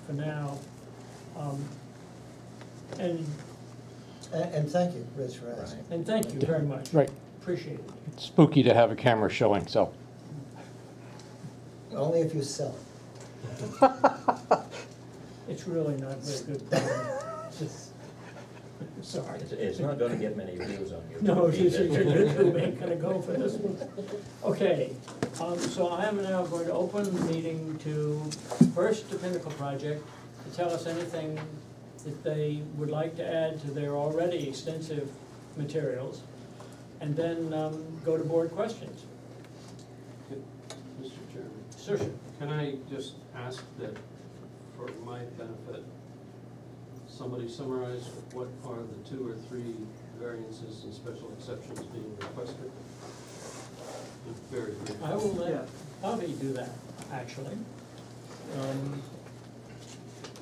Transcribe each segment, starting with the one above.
for now. And thank you, Rich, for asking. and thank you very much. Right. Appreciate it. It's spooky to have a camera showing, so. Only if you sell it. It's really not very good. Just- Sorry. It's not gonna get many views on YouTube. No, YouTube ain't gonna go for this one. Okay, so I am now going to open the meeting to, first, the Pinnacle Project, to tell us anything that they would like to add to their already extensive materials, and then go to board questions. Mr. Chairman, Sir, can I just ask that, for my benefit, somebody summarize what are the 2 or 3 variances and special exceptions being requested? Very brief. I will let Bobby do that, actually.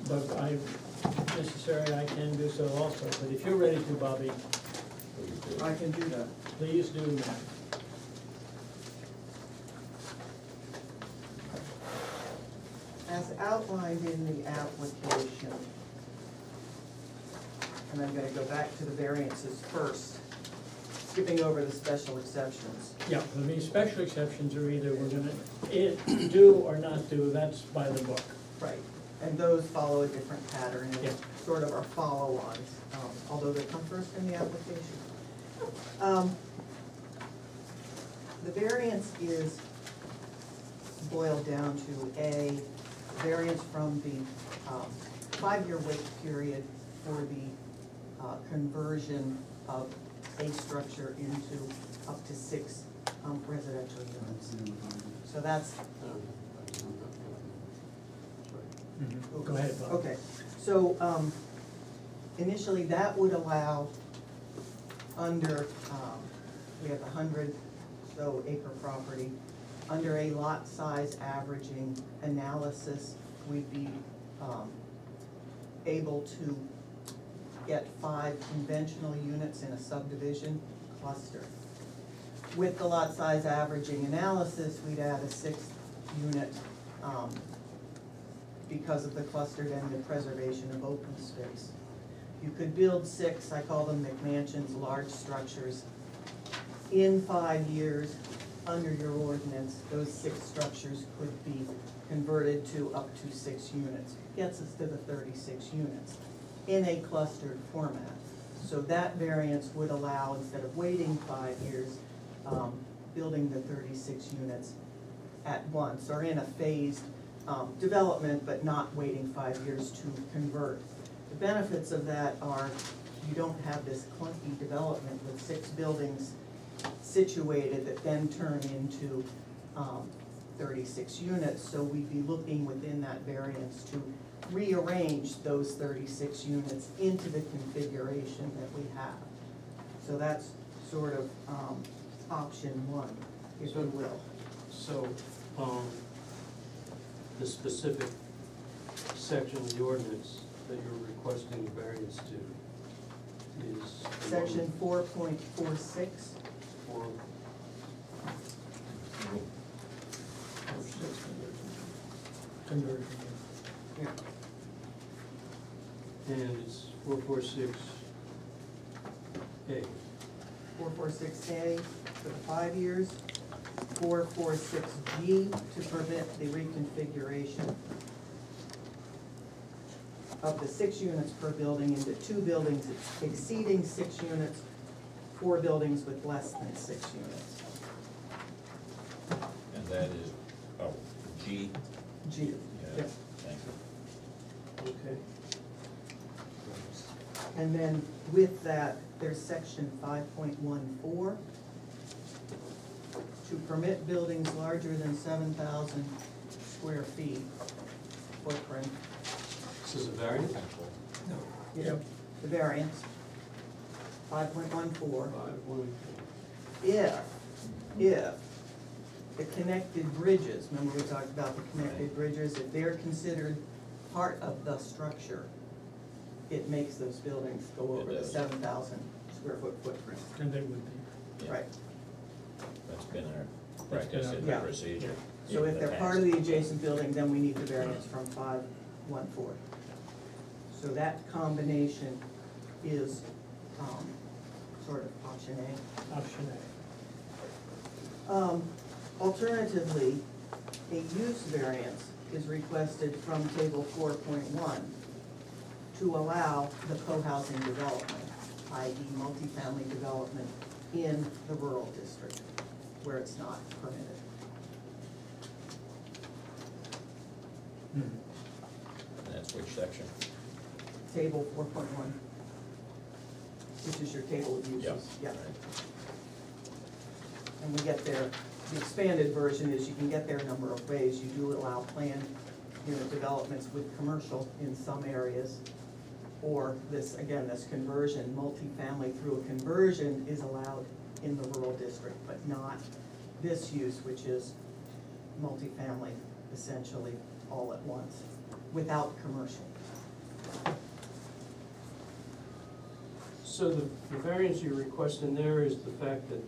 But if necessary, I can do so also, but if you're ready to, Bobby, I can do that. please do that. As outlined in the application, and I'm gonna go back to the variances first, skipping over the special exceptions. Yeah, I mean, special exceptions are either we're gonna do or not do, that's by the book. Right. And those follow a different pattern, Yeah. and sort of are follow-ons, although they come first in the application. The variance is boiled down to a variance from the 5-year wait period for the conversion of a structure into up to 6 residential units. So that's, Go ahead, Bob. okay, so initially that would allow under, we have 100 so acre property, under a lot size averaging analysis, we'd be able to get 5 conventional units in a subdivision cluster. With the lot size averaging analysis, we'd add a 6th unit because of the clustered and the preservation of open space. You could build 6, I call them McMansions, large structures. In 5 years, under your ordinance, those 6 structures could be converted to up to 6 units. Gets us to the 36 units in a clustered format. So that variance would allow, instead of waiting 5 years, building the 36 units at once, or in a phased development, but not waiting 5 years to convert. The benefits of that are you don't have this clunky development with 6 buildings situated that then turn into 36 units. So we'd be looking within that variance to rearrange those 36 units into the configuration that we have. So that's sort of option 1, if you will. So, the specific section of the ordinance that you're requesting variance to is? Section 4.46. Or Conversion. Yeah. and it's 446A. 446A for the 5 years, 446G to permit the reconfiguration of the 6 units per building into 2 buildings exceeding 6 units, 4 buildings with less than 6 units. And that is, G? G. Yeah, Yep. thank you. Okay. And then with that, there's section 5.14 to permit buildings larger than 7,000 square feet footprint. This is a variance? Yep. The variance, 5.14. 5.1. If the connected bridges, remember we talked about the connected bridges, if they're considered part of the structure, it makes those buildings go over the 7,000 square foot footprint. And they would be. Yeah. Right. That's been our That's practice been in our- the procedure. So if they're part of the adjacent building, then we need the variance from 5 1/4. So that combination is, sort of option A. Option Alternatively, a use variance is requested from table 4.1 to allow the co-housing development, i.e. multifamily development in the rural district where it's not permitted. A. And that's which section? Table 4.1, which is your table of uses. Yeah. And we get there, the expanded version is you can get there a number of ways. You do allow planned unit developments with commercial in some areas. Or this, again, this conversion, multifamily through a conversion is allowed in the rural district, but not this use, which is multifamily essentially all at once, without commercial. So the variance you're requesting there is the fact that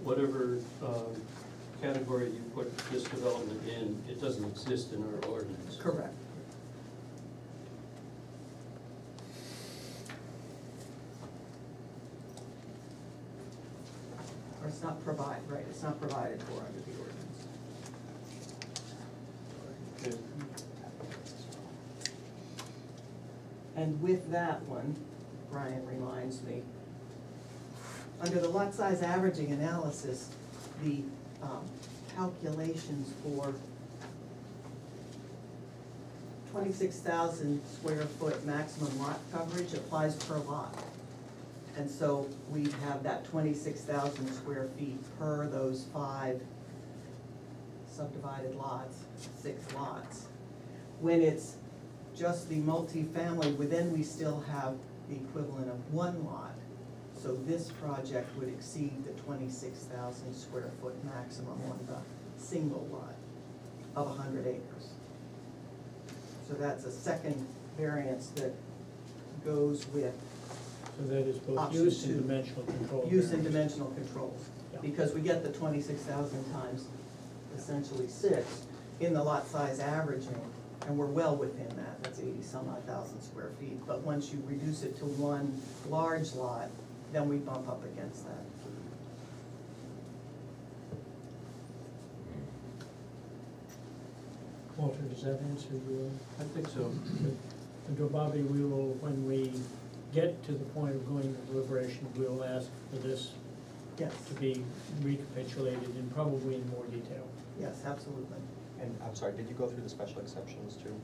whatever category you put this development in, it doesn't exist in our ordinance. Correct. Or it's not right, it's not provided for under the ordinance. Okay. And with that one, Brian reminds me, under the lot size averaging analysis, the calculations for 26,000 square foot maximum lot coverage applies per lot. And so we have that 26,000 square feet per those 5 subdivided lots, 6 lots. When it's just the multifamily, then we still have the equivalent of 1 lot. So this project would exceed the 26,000 square foot maximum on the single lot of 100 acres. So that's a second variance that goes with So that is both Option use and 2. dimensional control. use and variance. dimensional controls. Yeah. Because we get the 26,000 times essentially 6 in the lot size averaging, and we're well within that, that's 80-some odd thousand square feet. But once you reduce it to 1 large lot, then we bump up against that. Walter, does that answer your? I think so. And to Bobby, we will, when we get to the point of going to deliberation, we'll ask for this Yes, to be recapitulated and probably in more detail. yes, absolutely. And I'm sorry, did you go through the special exceptions too?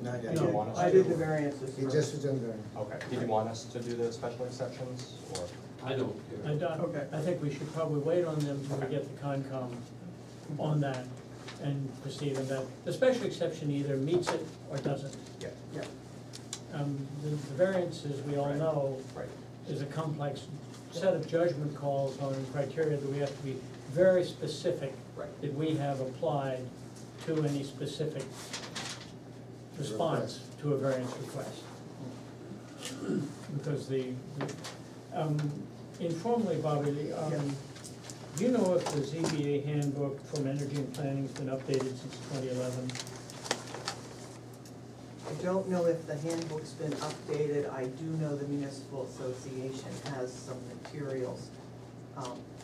Not I yet. No. did- want us I to- did the variances You first. just was doing very. Okay, did you want us to do the special exceptions, or? I don't care. Okay. I think we should probably wait on them till we get the Concom on that and proceed on that. The special exception either meets it or doesn't. Yeah. Yeah, The variance, as we all Right. know, Right. is a complex set of judgment calls on criteria that we have to be very specific Right. that we have applied to any specific response to a variance request. Because informally, Bobby, do you know if the ZBA handbook from energy and planning's been updated since 2011? I don't know if the handbook's been updated. I do know the Municipal Association has some materials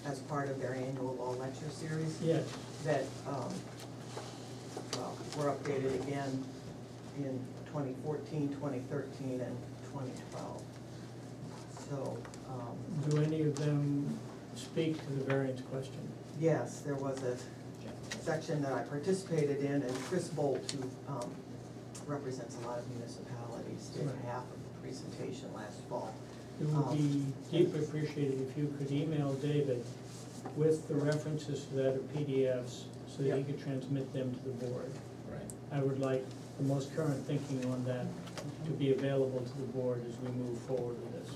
as part of their annual law lecture series Yes. that, well, were updated again in 2014, 2013, and 2012. So, Do any of them speak to the variance question? yes, there was a section that I participated in, and Chris Bolt, who represents a lot of municipalities, did Right. half of the presentation last fall. It would be deeply appreciated if you could email David with the references to that or PDFs so that he Yep. could transmit them to the board. Right. I would like the most current thinking on that to be available to the board as we move forward with this.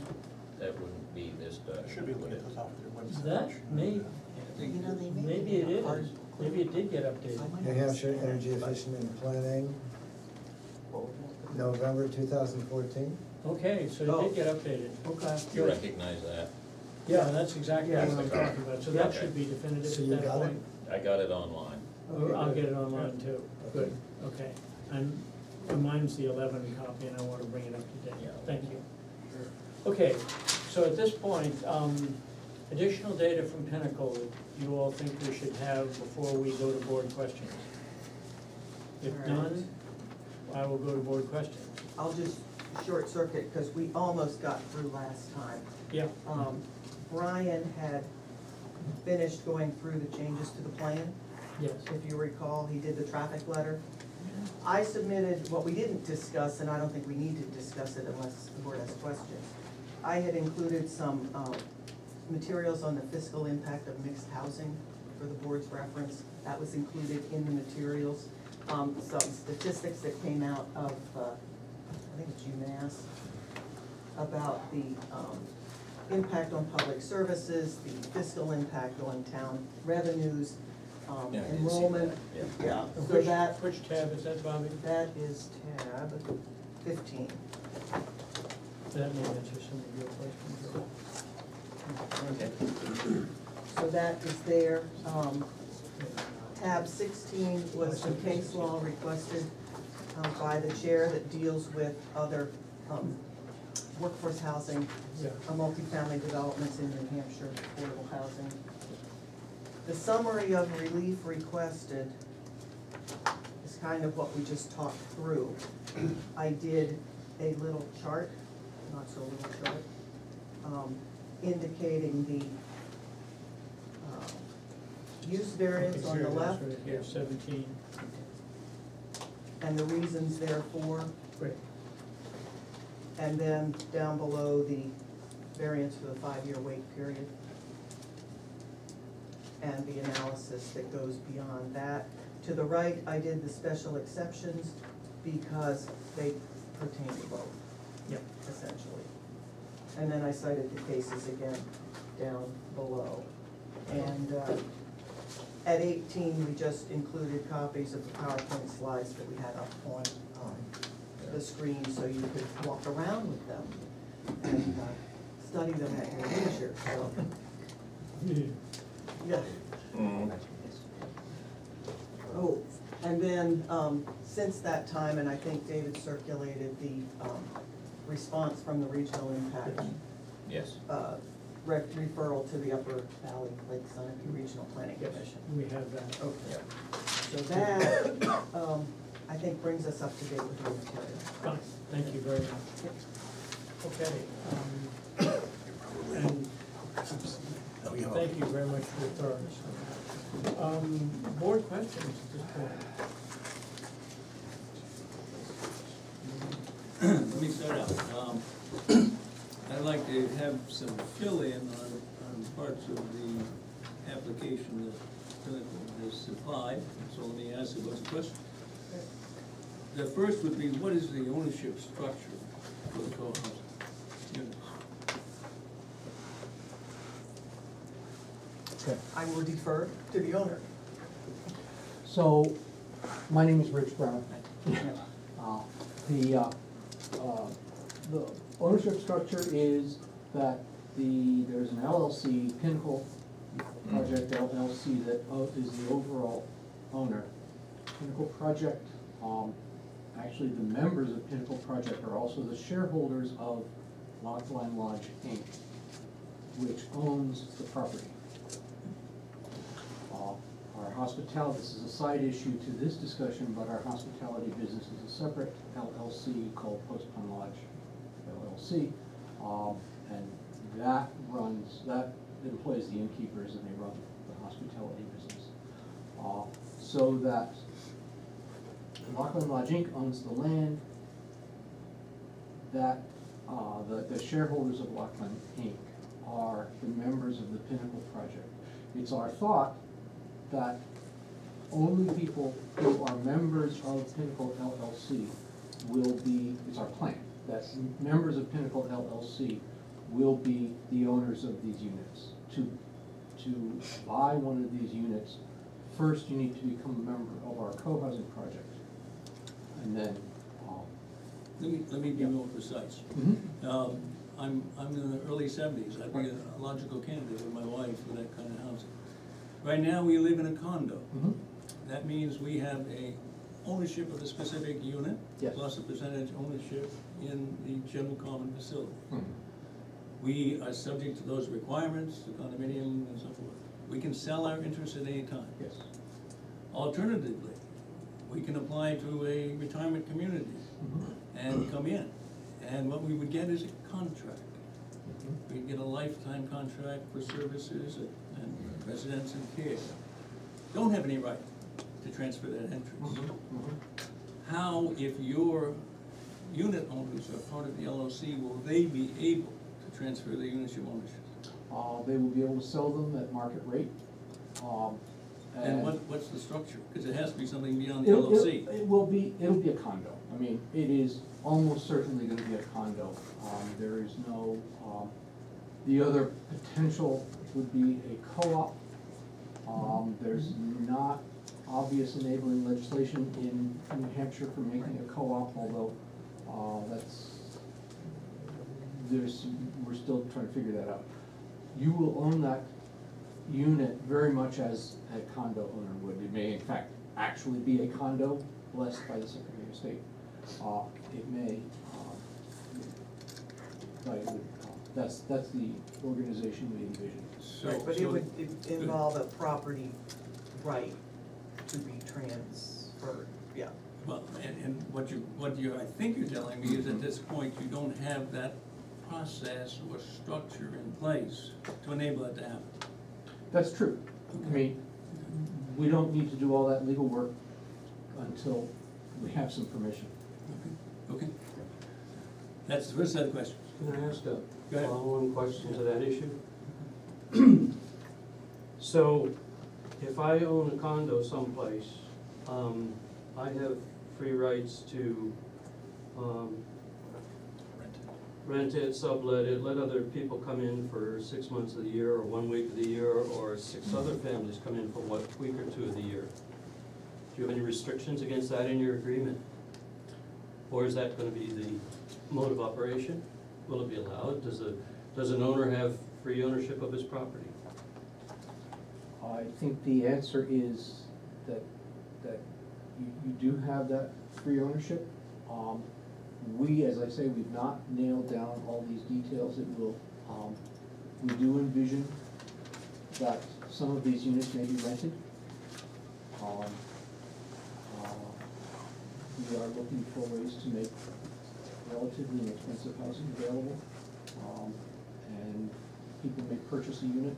That wouldn't be this document. Should be able to get those off their website. That may, You know, they may maybe be it hard- is, maybe it did get updated. New Hampshire Energy Efficient and Planning, What was it? November 2014. Okay, so it did get updated. Okay. You recognize that? Yeah, that's exactly what Yeah. I'm talking about, so that Okay. should be definitive So at you that got it? point. I got it online. I'll get it online too. Good, okay. And And mine's the 11 copy, and I want to bring it up to date. Yeah. Thank you. Okay, so at this point, additional data from Pinnacle that you all think we should have before we go to board questions? If All right. none, I will go to board questions. I'll just short circuit, because we almost got through last time. Yeah. Brian had finished going through the changes to the plan. Yes. If you recall, he did the traffic letter. I submitted, what we didn't discuss, and I don't think we need to discuss it unless the board has questions. I had included some materials on the fiscal impact of mixed housing for the board's reference. That was included in the materials. Some statistics that came out of, I think it's UMass, about the impact on public services, the fiscal impact on town revenues, Yeah, I did see enrollment. that, Yeah, And so that, which tab is that, Bobby? that is tab 15. That may answer some of your questions. Okay. So that is there. Tab 16 was some case law requested by the chair that deals with other workforce housing, Yeah. multifamily developments in New Hampshire, affordable housing. The summary of relief requested is kind of what we just talked through. I did a little chart, not so little chart, indicating the use variance Okay, on the here it is, left right here, 17. and the reasons therefore, Great. and then down below the variance for the 5-year wait period. And the analysis that goes beyond that. To the right, I did the special exceptions because they pertain to both. Yep. Essentially. And then I cited the cases again down below. And at 18, we just included copies of the PowerPoint slides that we had up on the screen so you could walk around with them and study them at your leisure, so. Yeah. Oh, and then, since that time, and I think David circulated the, response from the regional impact, Yes. referral to the Upper Valley Lake Sunapee Regional Planning Yes, Commission. we have that. Okay, so that, I think brings us up to date with the material. Fine, thank you very much. Okay. And thank you very much for your thoroughness. Board questions at this point? Let me start out. I'd like to have some fill-in on parts of the application that Pinnacle has supplied, so let me ask you those questions. The first would be, what is the ownership structure for the co-housing units? Okay, I will defer to the owner. so, my name is Rich Brown. The ownership structure is that there's an LLC, Pinnacle Project LLC, that is the overall owner. Pinnacle Project, actually the members of Pinnacle Project are also the shareholders of Lyme Lodge Inc., which owns the property. Our hospitality, this is a side issue to this discussion, but our hospitality business is a separate LLC called Postpone Lodge LLC. And that employs the innkeepers and they run the hospitality business. So that Lyme Lodge Inc. owns the land, that the shareholders of Lyme Inc. are the members of the Pinnacle Project. It's our thought that only people who are members of Pinnacle LLC will be, it's our plan, that members of Pinnacle LLC will be the owners of these units. To buy one of these units, first you need to become a member of our co-housing project. And then, Let me be more precise. I'm in the early 70s, I'd be a logical candidate with my wife for that kind of housing. Right now, we live in a condo. That means we have a ownership of a specific unit. Yes. Plus a percentage ownership in the general common facility. Mhm. We are subject to those requirements, the condominium and so forth. We can sell our interest at any time. Yes. Alternatively, we can apply to a retirement community Mhm. and come in. And what we would get is a contract. Mhm. We'd get a lifetime contract for services and residence and care. Don't have any right to transfer that interest. Mhm. Mhm. How, if your unit owners are part of the LOC, will they be able to transfer the units of ownership? They will be able to sell them at market rate. And what's the structure? Because it has to be something beyond the It'll LOC. it'll be a condo. I mean, it is almost certainly gonna be a condo. There is no, the other potential would be a co-op. There's not obvious enabling legislation in New Hampshire for making a co-op, although, we're still trying to figure that out. You will own that unit very much as a condo owner would. It may in fact actually be a condo blessed by the Secretary of State. It may, but it would, that's the organization we envision. So, Right, but it so- would involve a property right to be transferred, yeah. Well, and what I think you're telling me is at this point, you don't have that process or structure in place to enable that to happen. That's true. I mean, we don't need to do all that legal work until we have some permission. Okay. That's the first set of questions. Can I ask a Go ahead. follow-on question to that issue? So, if I own a condo someplace, I have free rights to, rent it, sublet it, let other people come in for 6 months of the year, or 1 week of the year, or 6 other families come in for 1 week or 2 of the year. Do you have any restrictions against that in your agreement? Or is that gonna be the mode of operation? Will it be allowed? Does an owner have free ownership of his property? I think the answer is that you do have that free ownership. We, as I say, we've not nailed down all these details. It will, we do envision that some of these units may be rented. We are looking for ways to make relatively inexpensive housing available. And people may purchase a unit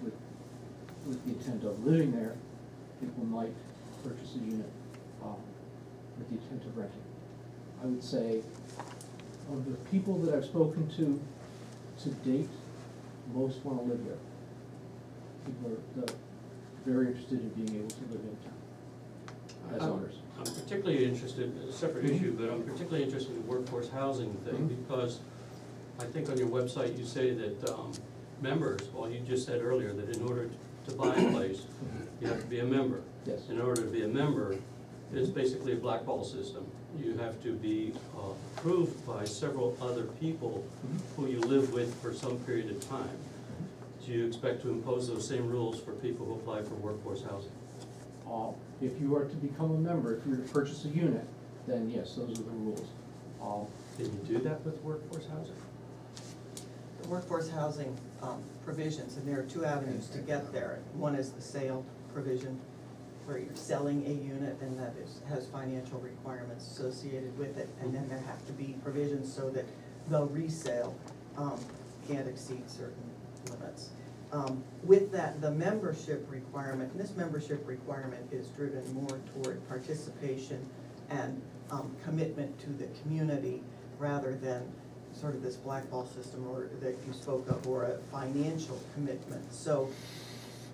with the intent of living there. People might purchase a unit with the intent of renting. I would say, of the people that I've spoken to date, most want to live there. People are very interested in being able to live in town as owners. I'm particularly interested, a separate issue, but I'm particularly interested in the workforce housing thing, because I think on your website you say that members, well, you just said earlier that in order to buy a place, you have to be a member. Yes. In order to be a member, it's basically a blackball system. You have to be approved by several other people who you live with for some period of time. Do you expect to impose those same rules for people who apply for workforce housing? If you are to become a member, if you're to purchase a unit, then yes, those are the rules. Can you do that with workforce housing? The workforce housing provisions, and there are 2 avenues to get there. One is the sale provision, where you're selling a unit and that has financial requirements associated with it. And then there have to be provisions so that the resale can't exceed certain limits. With that, the membership requirement, and this membership requirement is driven more toward participation and commitment to the community rather than sort of this blackball system or that you spoke of, or a financial commitment. So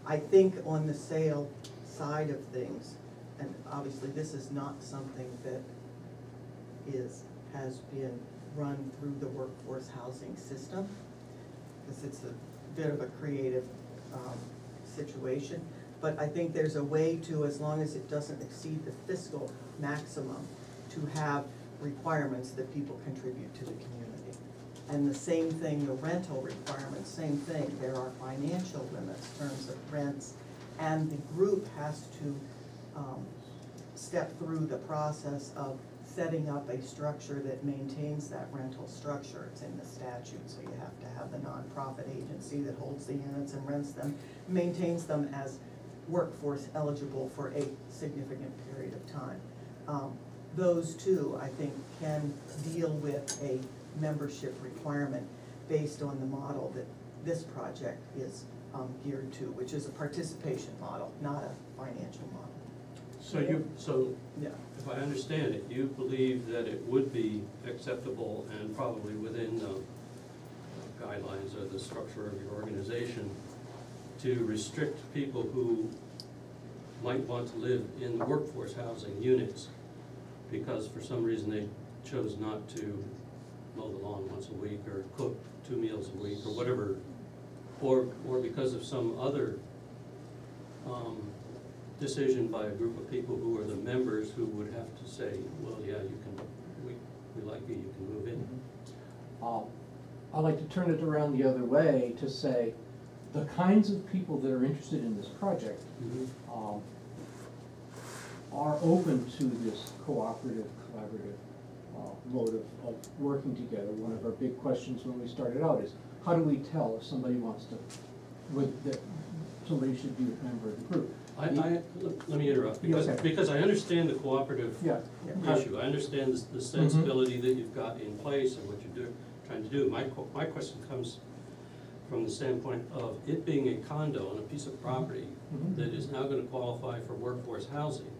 I think on the sale side of things, and obviously this is not something that has been run through the workforce housing system, because it's a bit of a creative situation, but I think there's a way to, as long as it doesn't exceed the fiscal maximum, to have requirements that people contribute to the community. And the same thing, the rental requirements, same thing. There are financial limits in terms of rents, and the group has to step through the process of setting up a structure that maintains that rental structure. It's in the statute, so you have to have the nonprofit agency that holds the units and rents them, maintains them as workforce eligible for a significant period of time. Those two, I think, can deal with a membership requirement based on the model that this project is geared to, which is a participation model, not a financial model. So Yeah. if I understand it, you believe that it would be acceptable and probably within the guidelines or the structure of your organization to restrict people who might want to live in the workforce housing units because for some reason they chose not to mow the lawn once a week or cook 2 meals a week or whatever, or because of some other decision by a group of people who are the members who would have to say, well, yeah, you can, we like you, you can move in. I like to turn it around the other way to say, the kinds of people that are interested in this project are open to this cooperative, collaborative mode of working together. One of our big questions when we started out is, how do we tell if somebody wants to, that somebody should be a member of the group? Let me interrupt, because I understand the cooperative Yeah. issue. I understand the sensibility that you've got in place and what you're trying to do. My question comes from the standpoint of it being a condo on a piece of property that is now gonna qualify for workforce housing.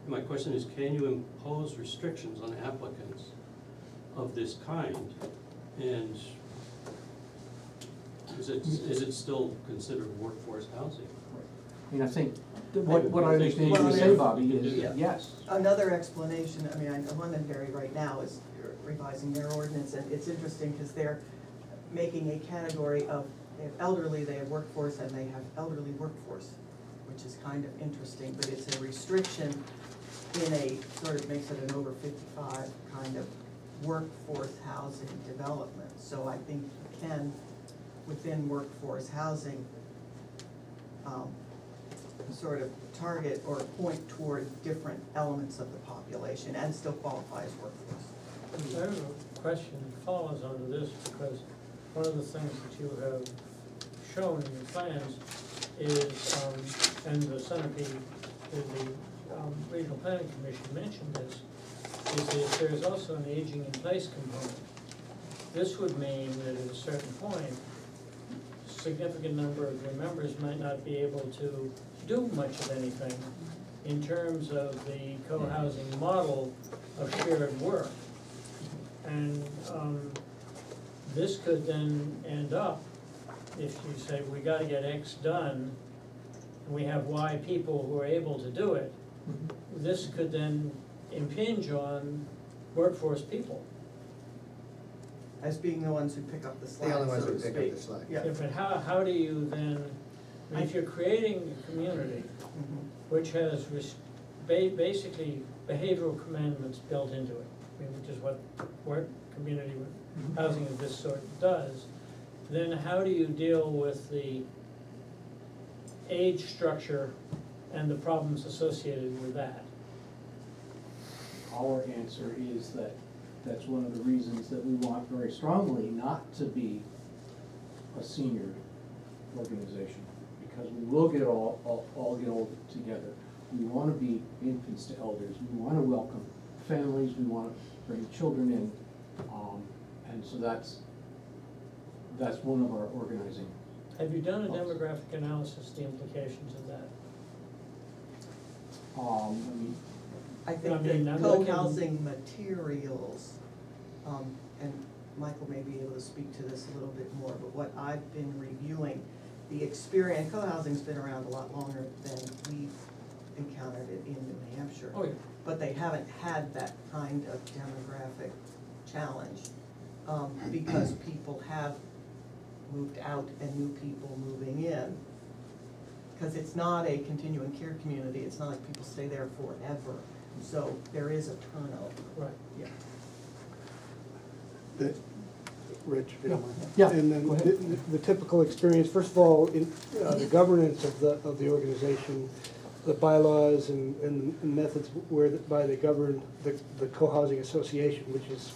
And my question is, can you impose restrictions on applicants of this kind? And is it still considered workforce housing? I mean, I think, what I understand you to say, Bobby, is yes. Another explanation, I mean, Londonderry right now is revising their ordinance, and it's interesting because they're making a category of, they have elderly, they have workforce, and they have elderly workforce, which is kind of interesting, but it's a restriction in a, sort of makes it an over 55 kind of workforce housing development. So I think you can, within workforce housing, sort of target or point toward different elements of the population and still qualify as workforce. I have a question that follows onto this, because one of the things that you have shown in your plans is, and the centipede, the Regional Planning Commission mentioned this, is that there's also an aging in place component. This would mean that at a certain point, a significant number of your members might not be able to do much of anything in terms of the co-housing model of shared work. And this could then end up, if you say, we gotta get X done, and we have Y people who are able to do it, this could then impinge on workforce people. As being the ones who pick up the slack, The only ones so who to pick speak. up the slack. Yeah. Yeah, but how do you then, I mean, if you're creating a community which has basically behavioral commandments built into it, I mean, which is what community housing of this sort does, then how do you deal with the age structure and the problems associated with that? Our answer is that that's one of the reasons that we want very strongly not to be a senior organization, because we will get all get old together. We want to be infants to elders. We want to welcome families. We want to bring children in, and so that's one of our organizing. Have you done a demographic analysis, the implications of that? I think I mean, that I'm looking- co-housing materials, and Michael may be able to speak to this a little bit more, but what I've been reviewing, the experience, co-housing's been around a lot longer than we've encountered it in New Hampshire. Oh, yeah. But they haven't had that kind of demographic challenge, because people have moved out and new people moving in. Because it's not a continuing care community, it's not like people stay there forever, so there is a turnover. Right. Yeah. Rich, if you don't mind. Yeah, And then go ahead. the typical experience, first of all, in the governance of the organization, the bylaws and methods whereby they govern the co-housing association, which is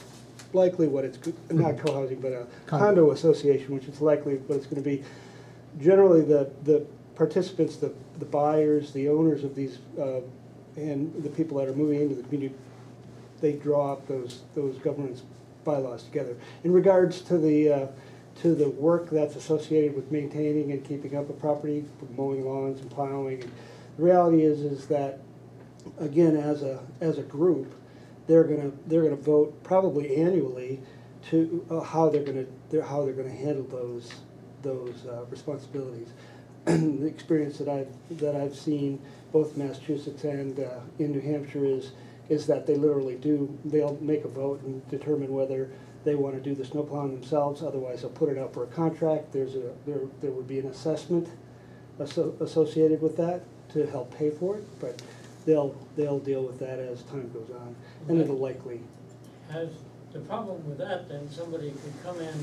likely what it's, not co-housing, but a condo association, which is likely what it's gonna be. Generally, the participants, the buyers, the owners of these, and the people that are moving into the community, they draw up those governance bylaws together. In regards to the work that's associated with maintaining and keeping up a property, mowing lawns and plowing, the reality is that, again, as a group, they're gonna vote probably annually to how they're gonna handle those responsibilities. The experience that I've seen both in Massachusetts and in New Hampshire is that they literally they'll make a vote and determine whether they want to do the snow plowing themselves. Otherwise, they'll put it out for a contract. There would be an assessment associated with that to help pay for it, but they'll deal with that as time goes on, and it'll likely. Has the problem with that, then somebody could come in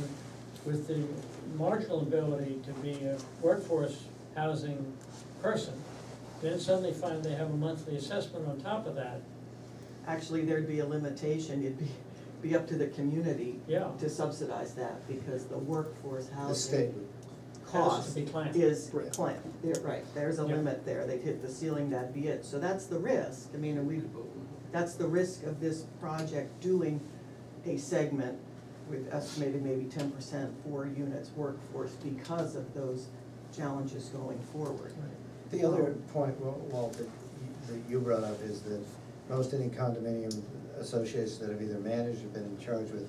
with the marginal ability to be a workforce housing person, then suddenly find they have a monthly assessment on top of that. Actually, there'd be a limitation, it'd be up to the community Yeah. to subsidize that, because the workforce The state housing would. cost Has to be clamped. is Right. clamped. Right, there's a Yeah. limit there, they'd hit the ceiling, that'd be it. So that's the risk, I mean, that's the risk of this project doing a segment with estimated maybe 10% for units workforce because of those challenges going forward. The other point, Walt, that you brought up is that most any condominium associations that have either managed or been in charge with,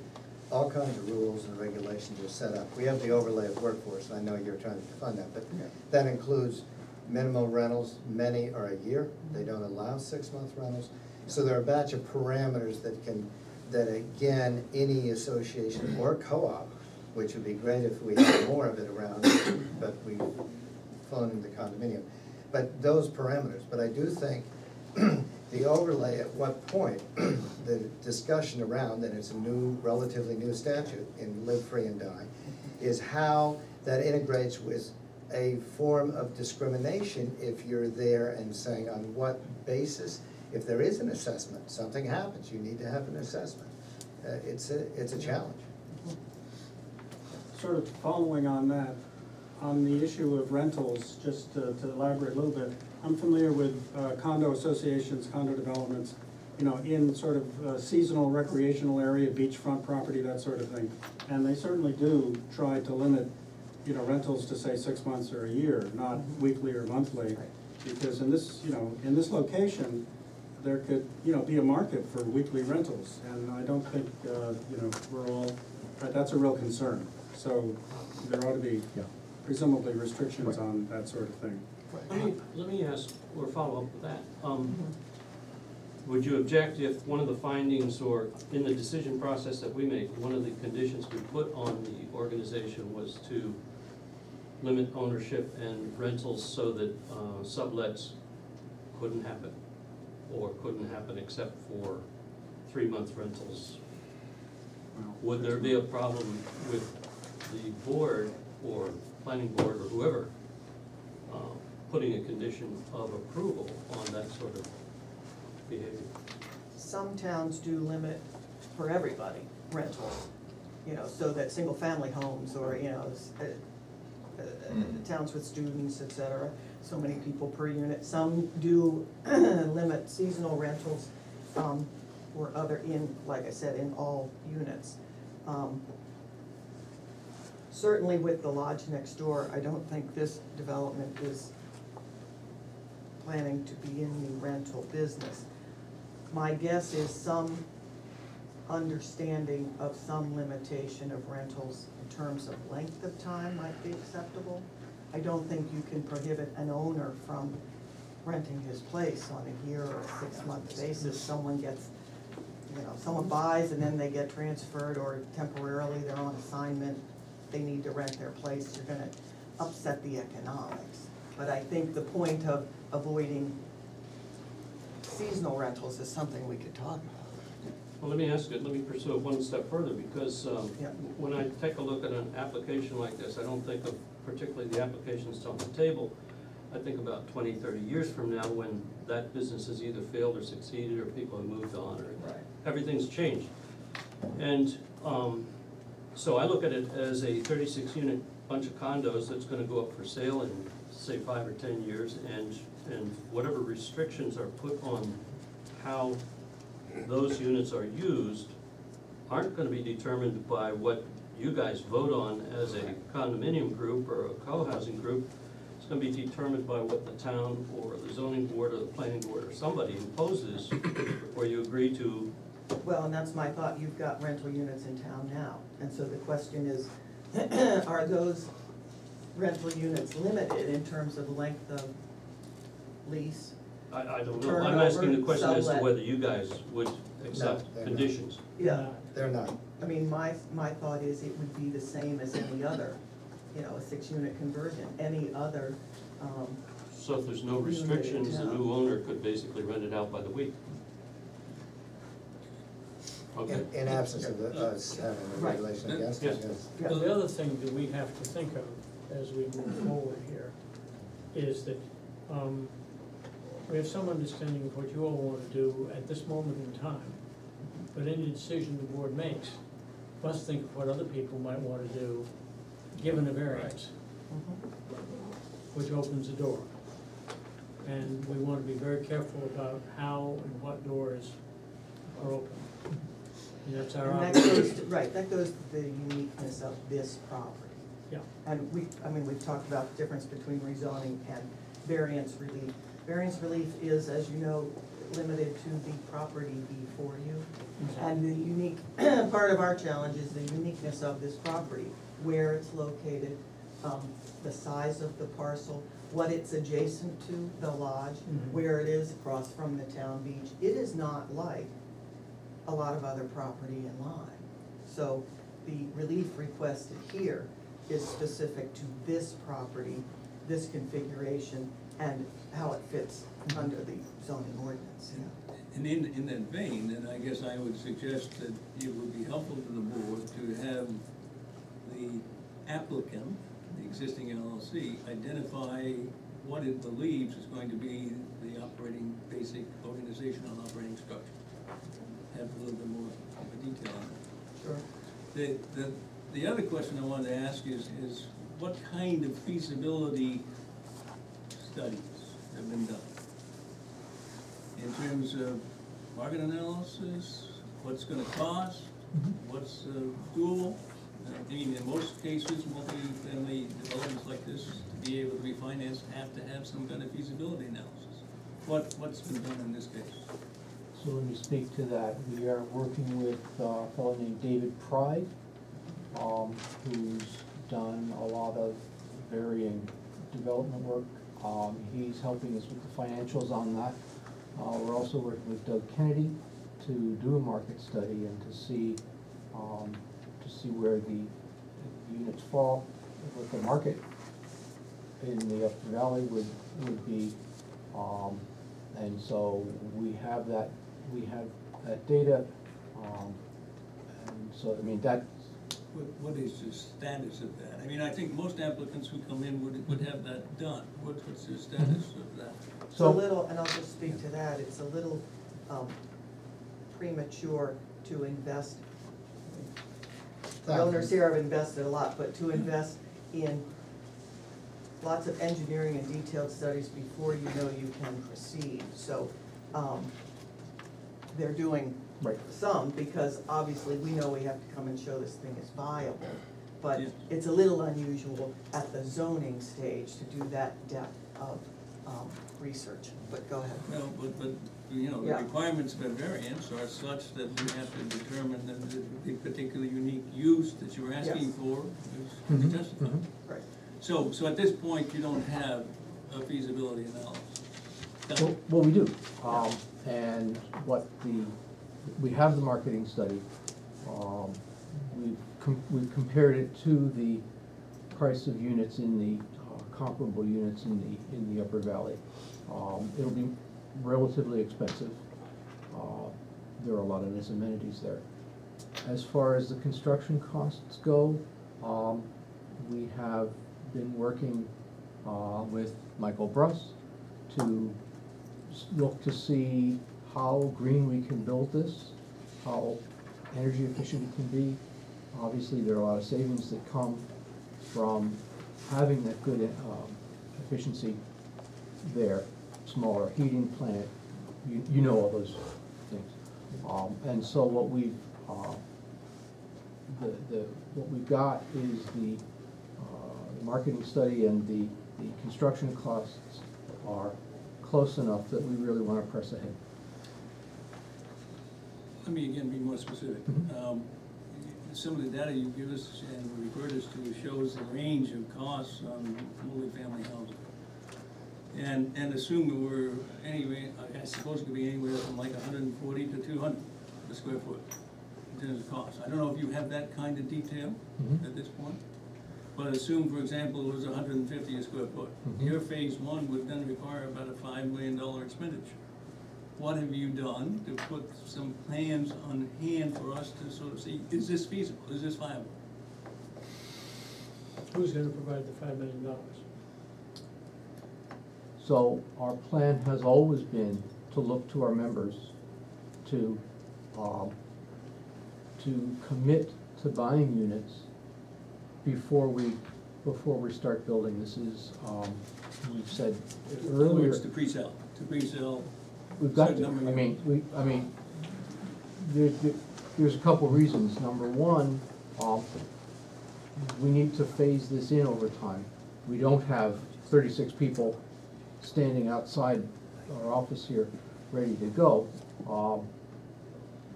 all kinds of rules and regulations are set up. We have the overlay of workforce, I know you're trying to define that, but Yeah. that includes minimum rentals, many are a year, they don't allow 6-month rentals. So there are a batch of parameters that again, any association or co-op, which would be great if we had more of it around, but we've fallen into condominium. But those parameters, but I do think the overlay, at what point, the discussion around, and it's a relatively new statute in Live Free and Die, is how that integrates with a form of discrimination if you're there and saying on what basis, if there is an assessment, something happens, you need to have an assessment. It's a challenge. Sort of following on that, on the issue of rentals, just to elaborate a little bit, I'm familiar with condo associations, condo developments, you know, in sort of seasonal recreational area, beachfront property, that sort of thing. And they certainly do try to limit, you know, rentals to say 6 months or a year, not weekly or monthly. Because in this, you know, in this location, there could, you know, be a market for weekly rentals. And I don't think, you know, we're all, that's a real concern. So there ought to be presumably restrictions on that sort of thing. Let me ask, or follow up with that. Would you object if one of the findings, or in the decision process that we make, one of the conditions we put on the organization was to limit ownership and rentals so that sublets couldn't happen, or couldn't happen except for 3-month rentals? Would there be a problem with the board or planning board or whoever putting a condition of approval on that sort of behavior? Some towns do limit for everybody rentals, you know, so that single-family homes or, you know, towns with students, et cetera, so many people per unit. Some do limit seasonal rentals, or other like I said, in all units. Certainly with the lodge next door, I don't think this development is planning to be in the rental business. My guess is some understanding of some limitation of rentals in terms of length of time might be acceptable. I don't think you can prohibit an owner from renting his place on a year or a 6-month basis. Someone gets, you know, someone buys and then they get transferred, or temporarily they're on assignment, they need to rent their place, you're gonna upset the economics. But I think the point of avoiding seasonal rentals is something we could talk about. Well, let me ask it, let me pursue it one step further, because Yeah. when I take a look at an application like this, I don't think of particularly the applications on the table. I think about 20, 30 years from now, when that business has either failed or succeeded, or people have moved on, or Right. everything's changed. And, so I look at it as a 36-unit bunch of condos that's gonna go up for sale in, say, 5 or 10 years, and whatever restrictions are put on how those units are used aren't gonna be determined by what you guys vote on as a condominium group or a co-housing group. It's gonna be determined by what the town or the zoning board or the planning board or somebody imposes, or you agree to. Well, and that's my thought, you've got rental units in town now, and so the question is, are those rental units limited in terms of length of lease? I don't know, I'm asking the question as to Turnover, whether you guys would accept they're not. conditions. Yeah, They're not. I mean, my thought is it would be the same as any other, a 6-unit conversion, any other, So if there's no Unit in restrictions, the town. new owner could basically rent it out by the week. Okay. In absence of us having a Right. regulation against Yes. it, yes. yeah. The other thing that we have to think of as we move forward here is that we have some understanding of what you all want to do at this moment in time, but any decision the board makes must think of what other people might want to do, given a variance, which opens the door. And we want to be very careful about how and what doors are open. And that's our And that obligation. goes to, right, that goes to the uniqueness of this property. Yeah. And we've talked about the difference between rezoning and variance relief. Variance relief is, as you know, limited to the property before you. And the unique, part of our challenge is the uniqueness of this property, where it's located, the size of the parcel, what it's adjacent to, the lodge, where it is across from the town beach. It is not like a lot of other property in Lyme. So the relief requested here is specific to this property, this configuration, and how it fits under the zoning ordinance, And in that vein, then I guess I would suggest that it would be helpful to the board to have the applicant, the existing LLC, identify what it believes is going to be the operating, basic organizational operating structure. Have a little bit more of a detail on it. Sure. The other question I wanted to ask is what kind of feasibility studies have been done? In terms of market analysis, what's gonna cost, what's doable? I mean, in most cases, multi-family developments like this, to be able to be financed, have to have some kind of feasibility analysis. What's been done in this case? So let me speak to that. We are working with a fellow named David Pride, who's done a lot of varying development work. He's helping us with the financials on that. We're also working with Doug Kennedy to do a market study and to see where the units fall, what the market in the Upper Valley would be. And so we have that data, and so, I mean, that. What is the status of that? I mean, I think most applicants who come in would have that done. What's the status of that? It's a little, and I'll just speak to that, it's a little premature to invest. The owners here have invested a lot, but to invest in lots of engineering and detailed studies before you know you can proceed. So they're doing Right. some, because obviously we know we have to come and show this thing is viable. But Yeah. it's a little unusual at the zoning stage to do that depth of research, but go ahead. No, but, the Yeah. requirements of a variance are such that we have to determine that the particular unique use that you're asking Yes. for is to be justified. Right. So at this point, you don't have a feasibility analysis. Well, we do, and we have the marketing study. We've compared it to the price of units in the, comparable units in the Upper Valley. It'll be relatively expensive. There are a lot of nice amenities there. As far as the construction costs go, we have been working with Michael Bruss to look to see how green we can build this, how energy efficient it can be. Obviously, there are a lot of savings that come from having that good efficiency there. Smaller heating plant, you know all those things. And so what we've what we've got is the marketing study, and the construction costs are close enough that we really want to press ahead. Let me again be more specific. Some of the data you give us and referred us to shows the range of costs on multifamily housing. And assume that we're anyway, I suppose it could be anywhere from like 140 to 200 a square foot in terms of cost. I don't know if you have that kind of detail at this point, but assume, for example, it was 150 a square foot. Your phase one would then require about a $5 million expenditure. What have you done to put some plans on hand for us to sort of see, is this feasible, is this viable? Who's gonna provide the $5 million? So our plan has always been to look to our members to commit to buying units before we start building. This is, we've said In other earlier. words, to pre-sell. We've got to, certain number I mean, there's a couple reasons. Number one, we need to phase this in over time. We don't have 36 people standing outside our office here, ready to go.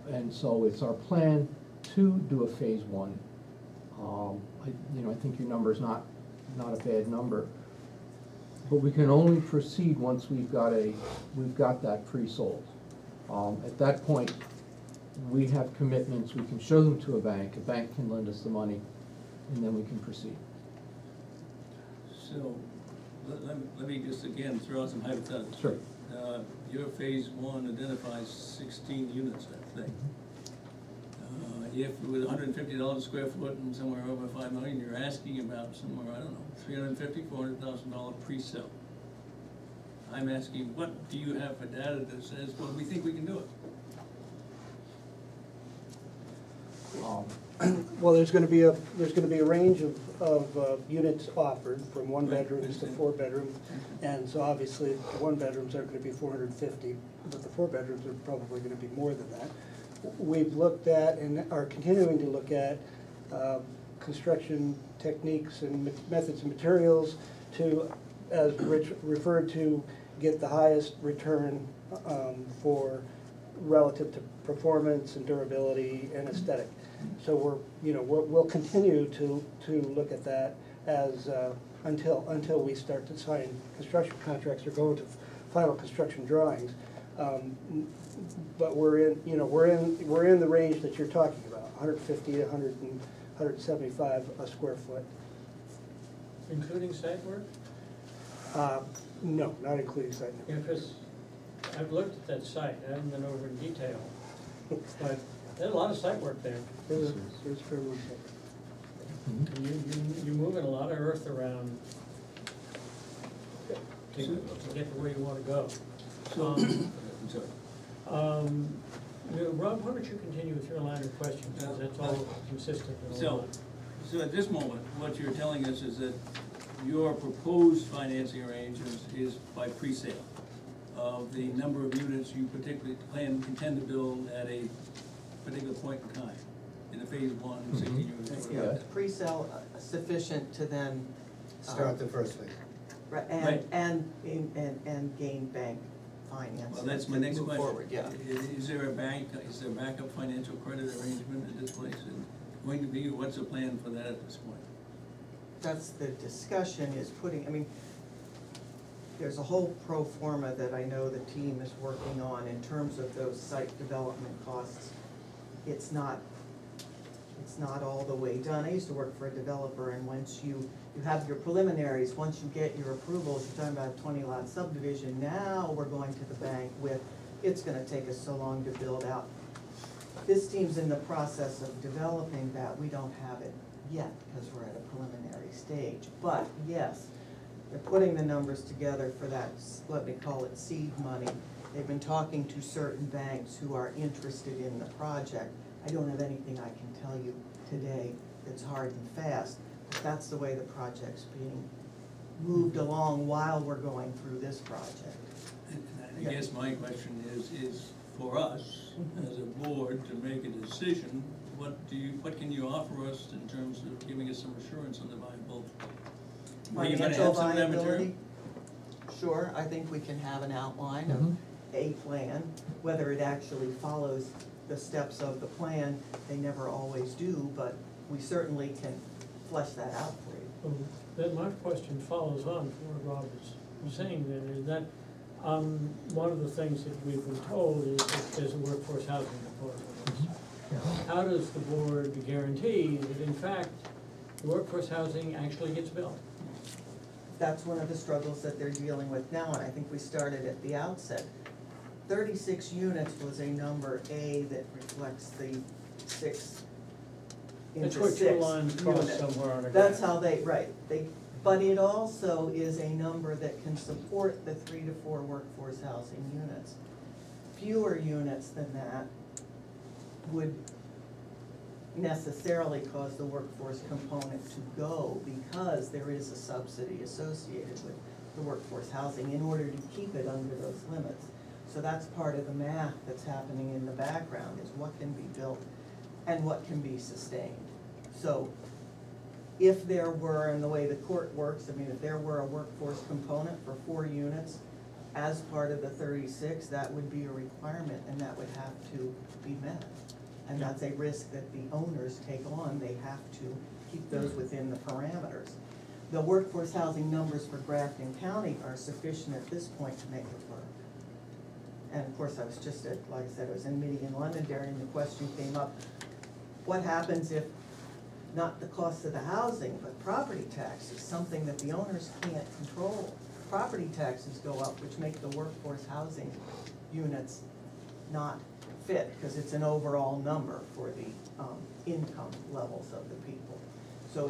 And so it's our plan to do a phase one. I think your number's not a bad number. But we can only proceed once we've got that pre-sold. At that point, we have commitments, we can show them to a bank can lend us the money, and then we can proceed. So, let me just again throw out some hypotheticals. Sure. Your phase one identifies 16 units, I think. If with $150 a square foot and somewhere over $5 million, you're asking about somewhere, I don't know, $350,000, $400,000 pre-sale. I'm asking, what do you have for data that says, well, we think we can do it? Well, there's gonna be a range of units offered, from one bedrooms to 4 bedrooms. And so obviously, the 1 bedrooms are gonna be 450, but the 4 bedrooms are probably gonna be more than that. We've looked at and are continuing to look at construction techniques and methods and materials to, as Rich referred to, get the highest return for relative to performance and durability and aesthetic. So we'll continue to look at that as until we start to sign construction contracts or go into final construction drawings. But we're in the range that you're talking about, 150 to 175 a square foot. Including site work? No, not including site work. Yeah, because I've looked at that site, I haven't been over in detail, but there's a lot of site work there. There's fair amount of site work. And you're moving a lot of earth around to get to where you wanna go. So, I'm sorry. Rob, why don't you continue with your line of questions, because that's all consistent and all that. So at this moment, what you're telling us is that your proposed financing arrangement is by pre-sale of the number of units you particularly intend to build at a particular point in time, in the phase one, 16 units. Yeah, pre-sale sufficient to then. Start the first phase. Right, Right. and gain bank financing. Well, that's my to next move question. forward, yeah. Is there a backup financial credit arrangement at this place? And going to be, what's the plan for that at this point? That's the discussion, is putting, there's a whole pro forma that I know the team is working on in terms of those site development costs. It's not all the way done. I used to work for a developer, and once you have your preliminaries, once you get your approvals, you're talking about a 20-lot subdivision, now we're going to the bank with, it's gonna take us so long to build out. This team's in the process of developing that. We don't have it yet because we're at a preliminary stage. But yes, They're putting the numbers together for that, let me call it seed money. They've been talking to certain banks who are interested in the project. I don't have anything I can tell you today that's hard and fast, but that's the way the project's being moved along while we're going through this project. I guess my question is for us, as a board, to make a decision, what can you offer us in terms of giving us some assurance on the viable? Are you gonna Financial have some of that material? viability? Sure, I think we can have an outline of a plan, whether it actually follows the steps of the plan, they never always do, but we certainly can flesh that out for you. Then my question follows on from what Rob is saying then, is that, one of the things that we've been told is that there's a workforce housing component of this. How does the board guarantee that in fact, the workforce housing actually gets built? That's one of the struggles that they're dealing with now, and I think we started at the outset. 36 units was a number A that reflects the 6 That's into what 6 your line crossed unit. somewhere on a graph. That's how they, right, but it also is a number that can support the 3 to 4 workforce housing units. Fewer units than that would necessarily cause the workforce component to go because there is a subsidy associated with the workforce housing in order to keep it under those limits. So that's part of the math that's happening in the background, is what can be built and what can be sustained. So if there were, and the way the court works, I mean, if there were a workforce component for 4 units as part of the 36, that would be a requirement and that would have to be met. And that's a risk that the owners take on. They have to keep those within the parameters. The workforce housing numbers for Grafton County are sufficient at this point to make it work. And of course, I was just at, like I said, I was in a meeting in Londonderry and the question came up, what happens if not the cost of the housing, but property taxes, something that the owners can't control? Property taxes go up, which make the workforce housing units not fit, because it's an overall number for the income levels of the people. So